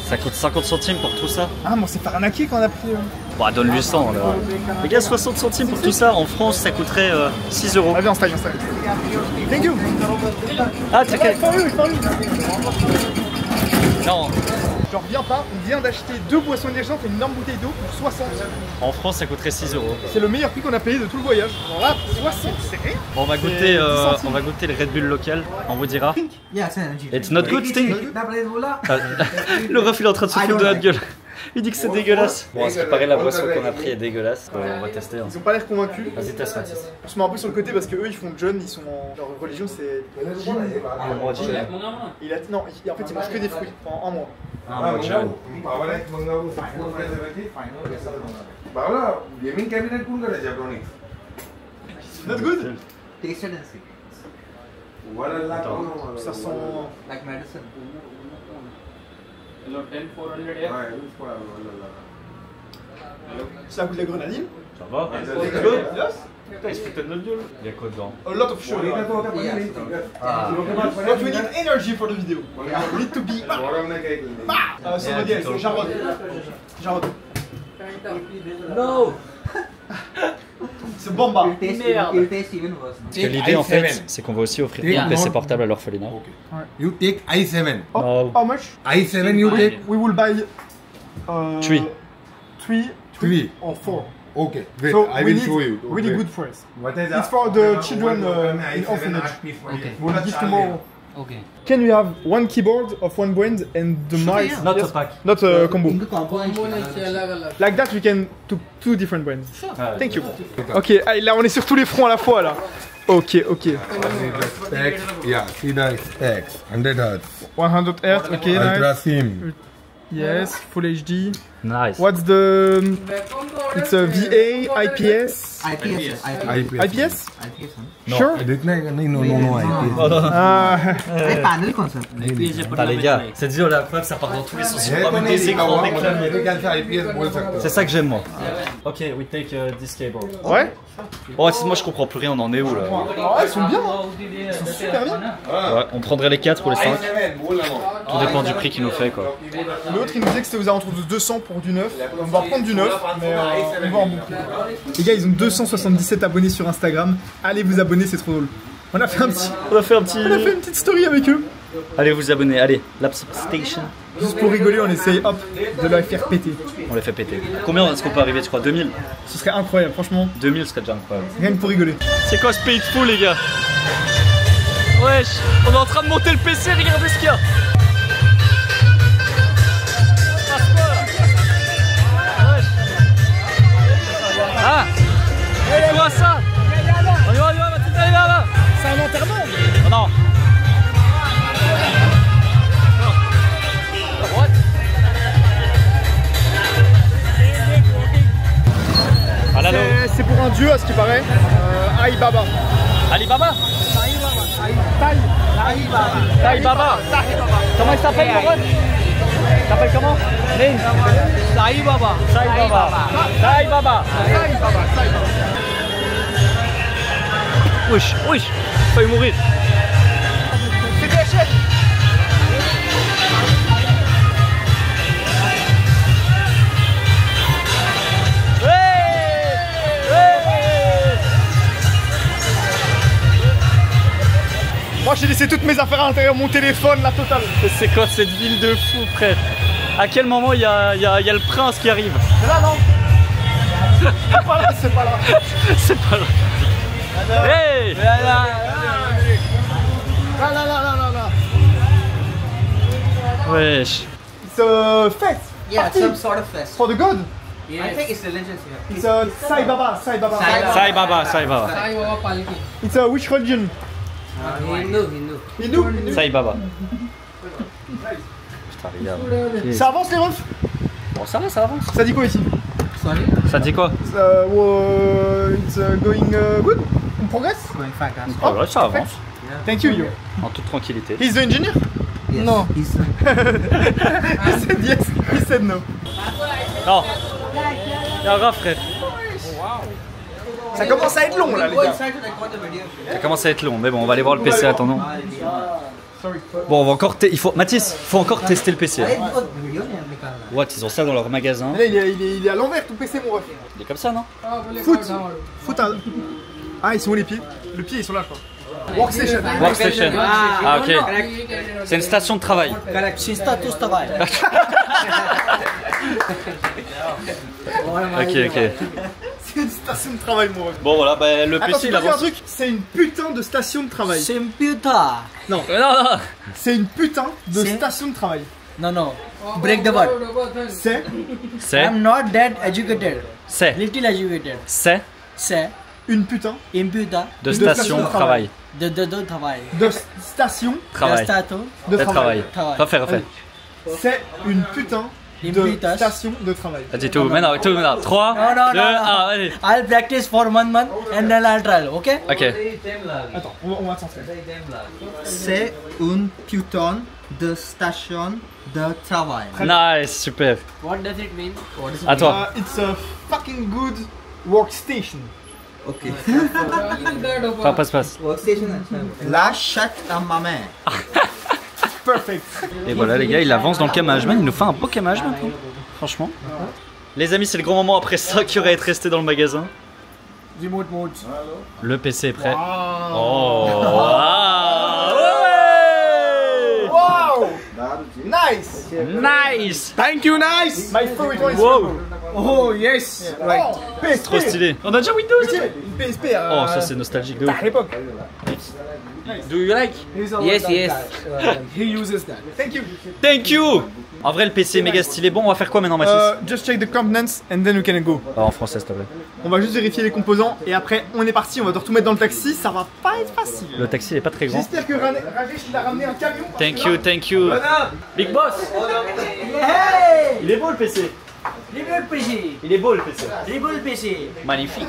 Ça coûte 50 centimes pour tout ça? Ah, mais on s'est fait arnaquer quand on a pris. Bah, donne-lui 100 là. Les gars, 60 centimes pour tout ça, en France, ça coûterait 6 euros. Ah, viens, on se taille. Thank you. Ah, c'est ok. For you. Non, J'en reviens pas, on vient d'acheter 2 boissons énergisantes et une énorme bouteille d'eau pour 60. en France, ça coûterait 6 euros. C'est le meilleur prix qu'on a payé de tout le voyage. Alors là, 60, c'est rien. Bon, on va goûter, le Red Bull local, on vous dira. Yeah, c'est energy. It's not good, Sting. Voilà. Le ref, il est en train de se foutre de notre gueule. Il dit que c'est dégueulasse. Bon, à ce qui paraît, la boisson qu'on a pris est dégueulasse. On va tester. Hein. Ils ont pas l'air convaincus. Vas-y, teste, Mathis. Je me mets un peu sur le côté parce que eux ils font jeûne, ils sont en... leur religion c'est. Il a... Non, en fait ils mangent que des fruits en un mois. Ah, moi, jeune. Not good. Tasted and see. Ça sent. Like medicine. Ça goûte la grenadine. Ça va? Yes. Putain, il se foutait de notre gueule. Il y a quoi dedans? A lot of sugar. But we need energy for the video. We need to be. C'est modeste, Jarod. No! C'est bomba. You'll taste even worse. L'idée en fait, c'est qu'on va aussi offrir un PC portable à l'orphelinat. You take i7. No. How much? i7 you take We will buy. Three. Three or 4. Okay, wait, So I we will need show you. really Okay. good price. What is It's for the children in orphanage. Okay. We'll give tomorrow. Okay. Can we have one keyboard of one brand and the mice? Not Yes. a pack. Not a combo. Combo. Like that, we can do 2 different brands. Thank you. Ok, allez, là on est sur tous les fronts à la fois là. Ok. Specs, yeah, see the specs. 100 Hz. 100 Hz, ok, Ultra nice. SIM. Yes, Full HD. Nice. What's the... It's a VA, IPS? IPS. IPS? No, Sure? no, IPS. Ah, Panel concept. Ah, les gars, cette vidéo là, preuve, ça part dans tous les sens. On va mettre des écrans, des claviers. C'est ça que j'aime moi. Ok, we take this cable. ouais. Oh, moi je comprends plus rien, on en est où là? Ouais, ils sont bien, hein. Ils sont super bien. Ouais, on prendrait les 4 ou les 5. Tout dépend du prix qu'il nous fait quoi. L'autre il nous disait que c'était aux alentours de 200 pour du neuf. On va prendre du neuf, mais on va en bon prix. Les gars, ils ont 277 abonnés sur Instagram. Allez vous abonner, c'est trop drôle. On a fait une petite story avec eux. Allez vous abonner, allez, Labs Station. Juste pour rigoler, on essaye hop de la faire péter. On les fait péter. Combien est-ce qu'on peut arriver, tu crois? 2000? Ce serait incroyable, franchement. 2000 serait déjà incroyable. Rien que pour rigoler. C'est quoi ce pays de fou les gars? Wesh, on est en train de monter le PC, regardez ce qu'il y a. Ah, c'est quoi ça? On y va, Mathilde, allez là. C'est un enterrement. Oh non. C'est pour un dieu à ce qui paraît. Alibaba. Alibaba? Alibaba. Comment il s'appelle mon ref? Il s'appelle comment? Sai Baba. Wesh, wesh, failli mourir. Moi j'ai laissé toutes mes affaires à l'intérieur, mon téléphone, la totale. C'est quoi cette ville de fou, frère? À quel moment il y a le prince qui arrive? C'est là, non? C'est pas là, c'est pas là. C'est pas là. Hey! Là. Wesh. It's a fest. Yeah, Party. some sort of fest. For the god. I think it's religious here. It's a Sai Baba. Sai Baba. It's a which religion? Hindu. Sai Baba. Putain, regarde. Ça avance les refs? Bon, ça va, ça avance. Ça dit quoi ici? Ça dit quoi? It's going good? In progress? Going fast. Oh, ouais, ça avance. Thank you, yo. En toute tranquillité. He's the engineer? Yes. No. He's He said yes, he said no. Non. Yara, frère. Ça commence à être long là, les gars. Ça commence à être long, mais bon, on va aller voir le PC, attendons. Bon, on va encore Mathis, il faut encore tester le PC. What, ils ont ça dans leur magasin. Là, il est à l'envers, tout PC, mon ref. Il est comme ça, non? Foot à... Ah, ils sont où les pieds? Les pieds, ils sont là, je crois. Workstation. Workstation. Ah, ok. C'est une station de travail. Ok. C'est une station de travail, mon ref. Bon, voilà, bah, le Attends, PC, tu il peux dire un avance. truc? C'est une putain de station de travail. Computer. Non. C'est une putain de station de travail. No. Break the word. C'est I'm not that educated. C'est Little educated. C'est une putain Computer. de station de travail. De travail. de station Travail. de travail. Refais. C'est une putain de station de travail. Vas-y, tout, maintenant, 3, 2, 1, allez. I'll practice for 1 month and then I'll try, okay? Ok. Attends, on va transférer. C'est une putain de station de travail. Nice, super. What does it mean? À toi. It's a fucking good workstation. Okay. Passe. Workstation. La chatte à ma main. Perfect. Et voilà, les gars, il avance dans le cam management. Il nous fait un beau cam management, hein. Franchement. Les amis, c'est le grand moment après ça qui aurait été resté dans le magasin. Remote mode. Le PC est prêt. Wow. Oh. Wow. Nice. Nice. Thank you, nice. My favorite one is Wow. Oh, yes. Right. PSP. Trop stylé. On a déjà Windows. Une PSP. Oh, ça c'est nostalgique de ouf. à l'époque. Do you like? Yes. He uses that. Thank you. Thank you. En vrai, le PC est méga stylé. Bon, on va faire quoi maintenant, Mathis? Just check the components and then we can go. En français, s'il te plaît. On va juste vérifier les composants et après on est parti. On va devoir tout mettre dans le taxi. Ça va pas être facile. Le taxi, il est pas très grand. J'espère que Rajesh il a ramené un camion. Thank you. Big boss. Il est beau le PC. Il est beau le PC. Magnifique.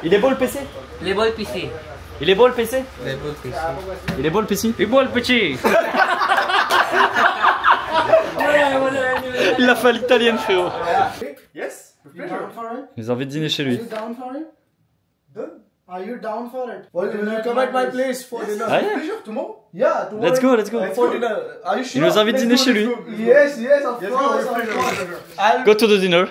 Il est beau le PC. Il est beau le PC. Il est beau le PC. Il a fait l'italienne, frérot. Yes. With pleasure. Ils ont envie de dîner chez lui. Are you down for it? Well, will you come at my place for dinner? Ah, yeah. Pleasure tomorrow. Yeah, tomorrow. Let's go. For dinner. Are you sure? Il nous invite dîner chez lui. Yes, of course. I'll Go to the dinner.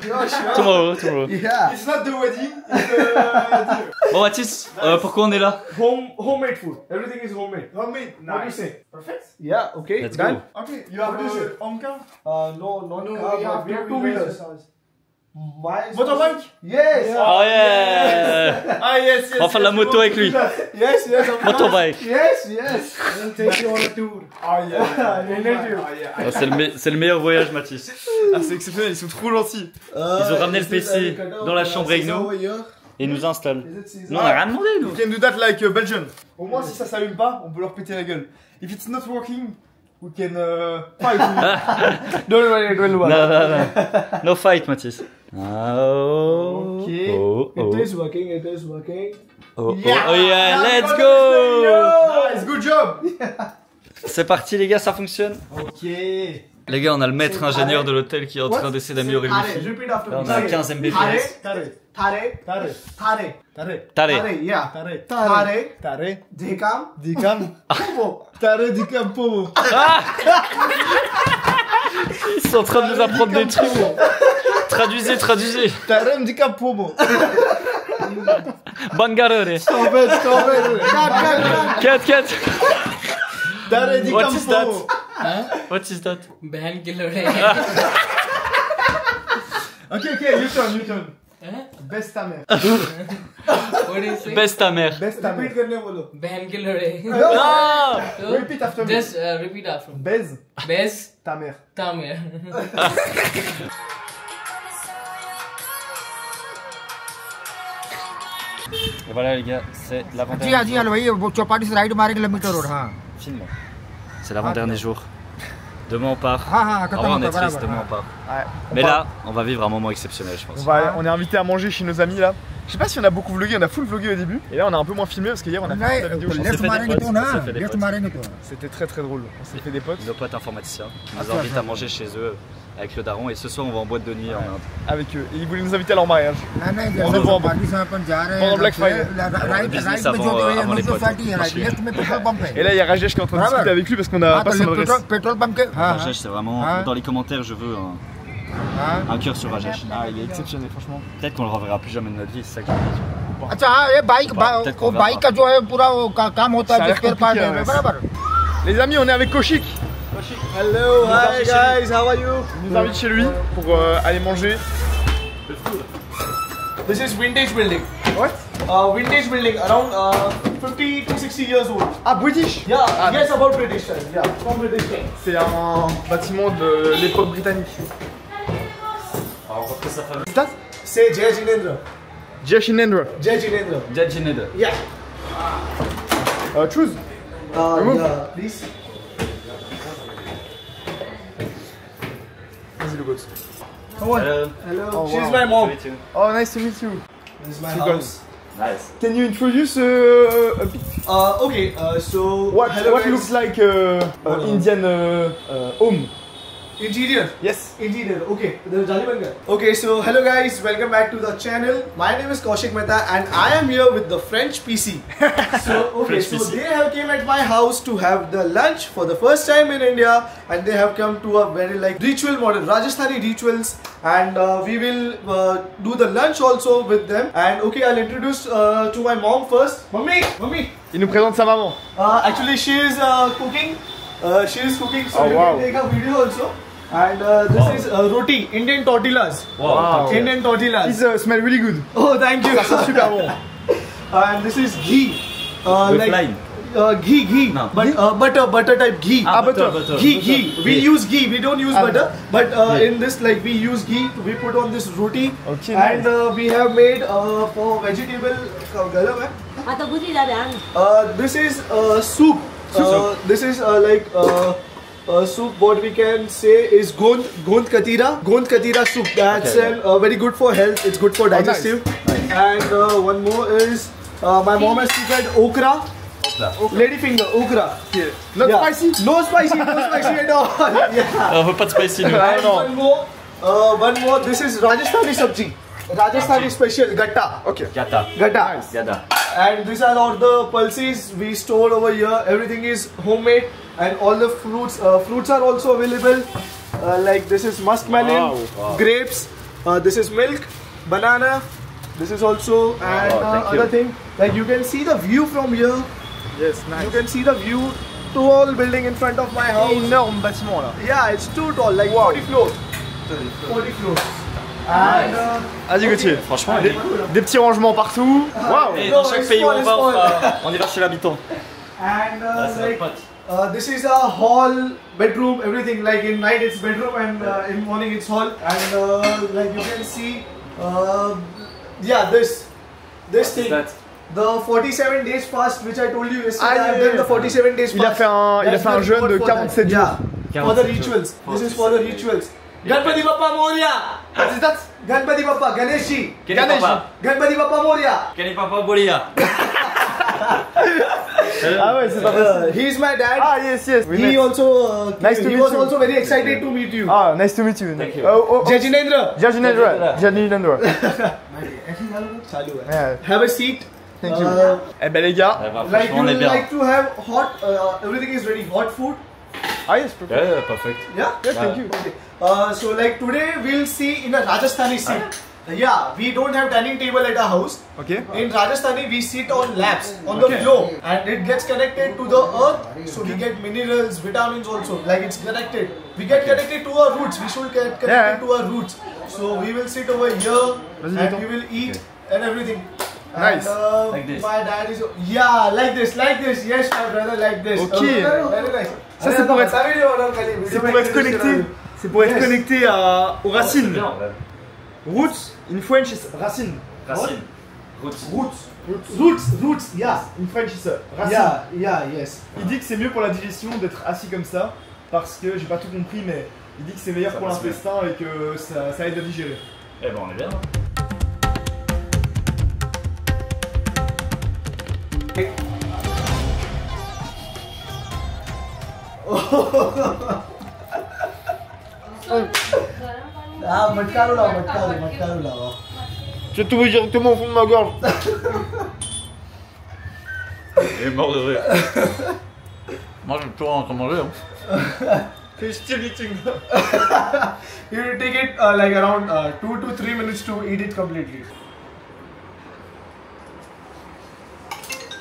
Tomorrow. Yeah. It's not the wedding. It's the dinner. Bon, Mathis, pourquoi on est là? Homemade food. Everything is homemade. Homemade. What do you Nice. say? Perfect. Yeah, okay. Let's done. go. Okay. You have a home car. No, we car, have but two wheelers. Motorbike? Yes. Oh yeah. Ah yes. On va faire de la moto avec lui. Yes, of course. Motorbike. Yes. I'll take you on a tour. Ah yeah. Oh, c'est le meilleur voyage, Mathis. Ah c'est exceptionnel. Ils sont trop gentils. Ils ont ramené le PC dans la chambre avec nous et nous installent. Nous, on a rien demandé, nous. We can do that like Belgium. Au moins si ça s'allume pas, on peut leur péter la gueule. If it's not working, we can fight. Don't worry, it will work. Non. No fight, Mathis. Oh. Okay. Oh. It is working. Oh yeah, let's go. Nice, good job. C'est parti, les gars, ça fonctionne. Ok. Les gars, on a le maître ingénieur de l'hôtel qui est en train d'essayer d'améliorer le wifi. Repeat after Là, me. on a 15 Mbps. Tare. Yeah. Tare. Dekam. Dikam. Pomo. Tare dikam pomo. Ils sont en train de nous apprendre des trucs. Traduisez. Tare dikam pomo. Bangarore. Stop it. Cut. Tare dikam What is that? pomo. What is that? बहन के लड़े Okay, you turn. Baisse ta mère. What do you say? Baisse ta mère. Baisse ta mère. बहन के लड़े Ah! Repeat after me. Just repeat after me. Baise Baisse ta mère. ta mère. Et voilà les gars, c'est जी हाँ l'avant-dernier जी हाँ भाई वो चौपाटी से राइट मारेंगे kilometre road हाँ film. C'est l'avant-dernier jour. Demain on part. हाँ हाँ En खत्म vrai, on होता est है triste, बराबर demain हाँ। on part. Ouais. Mais là, on va vivre un moment exceptionnel, je pense. On est invité à manger chez nos amis là. Je sais pas si on a beaucoup vlogué, on a full vlogué au début. Et là on a un peu moins filmé parce qu'hier on a fait la vidéo. नहीं लेफ्ट मारेंगे तो ना लेफ्ट मारेंगे तो C'était très drôle. On s'est fait des potes. Nos potes informaticiens qui nous invitent à manger chez eux avec le daron. Et ce soir, on va en boîte de nuit en Inde. Avec eux. Et ils voulaient nous inviter à leur mariage. नहीं On नहीं va चौपाटी से अपन जा रहे हैं Pendant Black Friday. Right business right में जो avant les जो potes. Fatty है राइट लेफ्ट में पेट्रोल पंप है Et là il y a Rajesh qui est en train de discuter avec lui parce qu'on a हाँ pas तो son adresse. Petrol pump के हाँ Rajesh, c'est vraiment. Ah. Dans les commentaires, je veux un cœur sur Rajesh. Ah il est exceptionnel franchement. Peut-être qu'on le reverra plus jamais de notre vie, c'est ça que je me dis. अच्छा हाँ ये bike peut-être qu'on वो verra bike का जो है पूरा वो काम होता Ça a है l'air स्पेयर पार्ट compliqué, है ouais. बराबर Les amis on est avec Koshik. Hello, hi guys, how are you? Il nous invite chez lui pour aller manger. This is vintage building. What? Vintage building around 50 to 60 years old. Ah British. Yeah, yes, about British time. Yeah, from British time. C'est un bâtiment de l'époque britannique. Alors, sa famille. Stat? Say Jai Jinendra. Jashinendra. Jai Jinendra. Jajineda. Yeah. Choose. Yeah, please. Vas-y le goat. Hello. Hello. Oh, She's wow. my mom. Oh nice to meet you. This is my Super. house. Nice. Can you introduce a bit Okay, so what hello guys. looks like Indian home? Interior. Yes. Interior. Okay. Okay, so hello guys, welcome back to the channel. My name is Kaushik Mehta and I am here with the French PC. So French so PC. they have came at my house to have the lunch for the first time in India, and they have come to a very like ritual model, Rajasthani rituals, and we will do the lunch also with them. And okay, I'll introduce to my mom first. Mummy. Il nous présente sa maman. Actually, she is cooking. She is cooking, so Oh, you wow. can take a video also. And this is roti, Indian tortillas. Wow. Indian tortillas. These smell really good. Oh, thank you. C'est super bon. And this is ghee. With lime. Ghee. No. But butter type ghee. butter. Ghee. We Ghee. use ghee. We don't use Ah, butter. But in this, like, we use ghee. We put on this roti. Okay, And nice. we have made for vegetable. Galam hai. This is soup. This is like soup. What we can say is gond katira soup. That's very good for health. It's good for digestive. And one more is my mom has prepared okra. Lady finger, okra. Not Yeah. spicy. No spicy at all. Yeah. On veut pas de spicy, nous. Ah, And non. one more. This is Rajasthani sabji. Rajasthani special gatta. Ok. Gata. Gatta. Gada. And these are all the pulses we store over here. Everything is homemade, and all the fruits are also available. Like this is muskmelon, Wow. grapes. This is milk, banana. This is also and thank you. other thing. Like you can see the view from here. Yes, nice. You can see the view. Tall building in front of my house. Énorme bâtiment là. Yeah, it's too tall. Like 40 floors. 40 floors. And Vas-y Gauthier. Franchement, Des petits rangements partout. Waouh. Et No, dans chaque it's pays où small, on va, it's on ira chez l'habitant. and C'est like notre pote. this is a hall, bedroom, everything. Like in night it's bedroom and in morning it's hall. And like you can see, yeah, this thing. That. The 47 days fast, which I told you yesterday. Ah, I've yeah, done the 47 days Il a fast. fait un jeûne de 47 jours. Yeah, for the rituals. This is for the rituals. Ganpati Bappa Moria. What is that? Ganpati Bappa, Ganeshi. Kenny Papa. Ganpati Bappa Moria. Kenny Papa Bolia. Ah ouais, c'est pas possible. He's my dad. Ah yes, yes. We He met. also Nice to he meet was you. also very excited to meet you. Ah, nice to meet you. Thank you. Jajinendra. Jajinendra. Jajinendra. Chalu hai. Yeah. Have a seat. Thank you. Eh ben les gars, Like you on est would bien. like to have hot. Everything is ready. Hot food. ah yes, perfect. Yeah, perfect. Yeah. Yeah, thank you. Okay. So like today we'll see in a Rajasthani seat. Yeah, we don't have dining table at our house. Okay. In Rajasthani, we sit on laps, on the floor, and it gets connected to the earth, so we get minerals, vitamins also, like it's connected. We get connected to our roots, we should get connected to our roots. So we will sit over here, and we will eat and everything. Nice. And, Like this. My dad is, yeah, like this, yes, my brother, like this. Okay. Very nice. Ça c'est pour être connecté. C'est pour être connecté aux racines. Roots, in French is racine. Racine. Roots. Roots, yeah. In French is racine. Yeah, yes. Il dit que c'est mieux pour la digestion d'être assis comme ça parce que j'ai pas tout compris mais il dit que c'est meilleur Ça pour passe l'intestin et que ça aide à digérer. Eh ben on est bien. Ah, matkaru lao. J'ai tout vu directement au fond de ma gorge. Il est mort de rire. Moi j'ai toujours en train de manger. Hein. He's still eating. You will take it like around 2 to 3 minutes to eat it completely.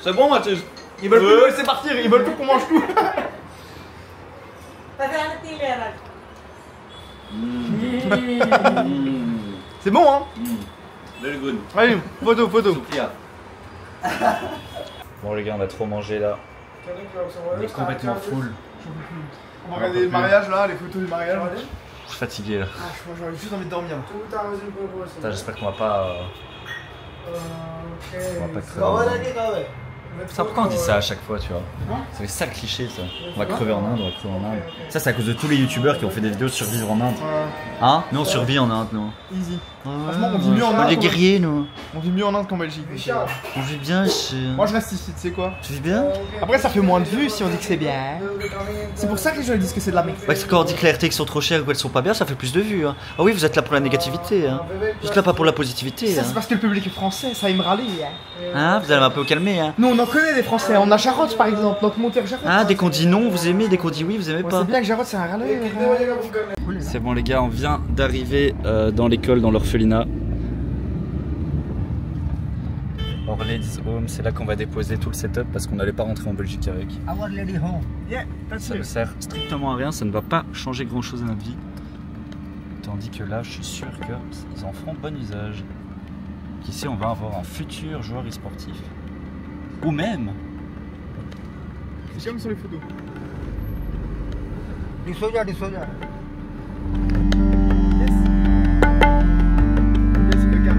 C'est bon Mathis. Ils veulent plus nous laisser partir, ils veulent plus qu'on mange tout. C'est bon hein. Very good. Allez, photo. Souplia. Bon les gars, on a trop mangé là. On est complètement full. On va regarder le mariage là, les photos du mariage. Je suis fatigué là. Ah, j'aurais juste envie de dormir. Putain, j'espère qu'on va pas. On va pas crever. Putain, pourquoi on dit ça à chaque fois, tu vois? C'est ça le cliché, ça. On va crever en Inde, on va crever en Inde. Ça, c'est à cause de tous les youtubeurs qui ont fait des vidéos de survivre en Inde. Hein? Nous, on survit en Inde, nous. Easy. Franchement, on vit mieux en Inde. Les guerriers, nous. On vit mieux en Inde qu'en Belgique. On vit bien chez. Moi, je reste ici, tu sais quoi? Tu vis bien? Après, ça fait moins de vues si on dit que c'est bien. C'est pour ça que les gens disent que c'est de la merde. Ouais, c'est quand on dit que les RTX sont trop chères ou qu'elles sont pas bien, ça fait plus de vues. Hein. Ah oui, vous êtes là pour la négativité. Hein. Juste là, pas pour la positivité. Ça, Hein. c'est parce que le public est français, ça aime râler. Hein, vous allez un peu calmer. Hein. Nous, on en connaît des Français. On a Jarod par exemple, notre monteur Jarod. Ah, dès qu'on dit non, vous aimez, dès qu'on dit oui, vous aimez Ouais, pas. c'est bien que Jarod, c'est un râleur. C'est bon les gars, on vient d'arriver dans l'école, dans l'orphelinat. Our Lady's Home, c'est là qu'on va déposer tout le setup parce qu'on n'allait pas rentrer en Belgique avec. Our Lady Home. Yeah, that's Ça ne it. sert strictement à rien, ça ne va pas changer grand chose à notre vie. Tandis que là, je suis sûr qu'ils en feront bon usage. Qu'ici, on va avoir un futur joueur e-sportif. Ou même... C'est comme sur les photos. D'Souza. Yes. Yes, c'est le cas.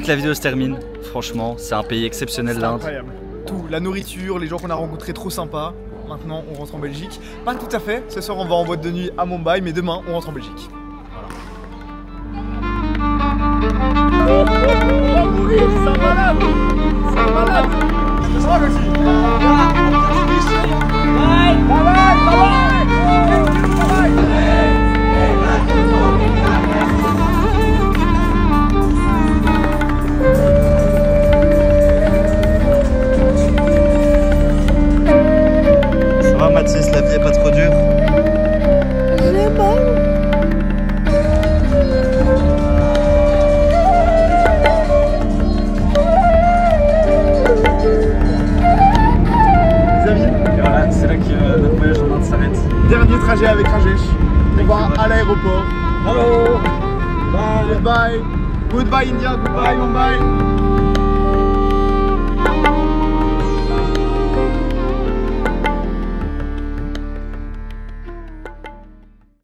La vidéo se termine, franchement, c'est un pays exceptionnel C'est l'Inde. incroyable. Tout, la nourriture, les gens qu'on a rencontrés trop sympas. Maintenant, on rentre en Belgique. Pas tout à fait. Ce soir, on va en boîte de nuit à Mumbai, mais demain, on rentre en Belgique. Ça va Mathis, la vie est pas trop dure? Hello. Bye. Goodbye. Goodbye India. Goodbye Mumbai.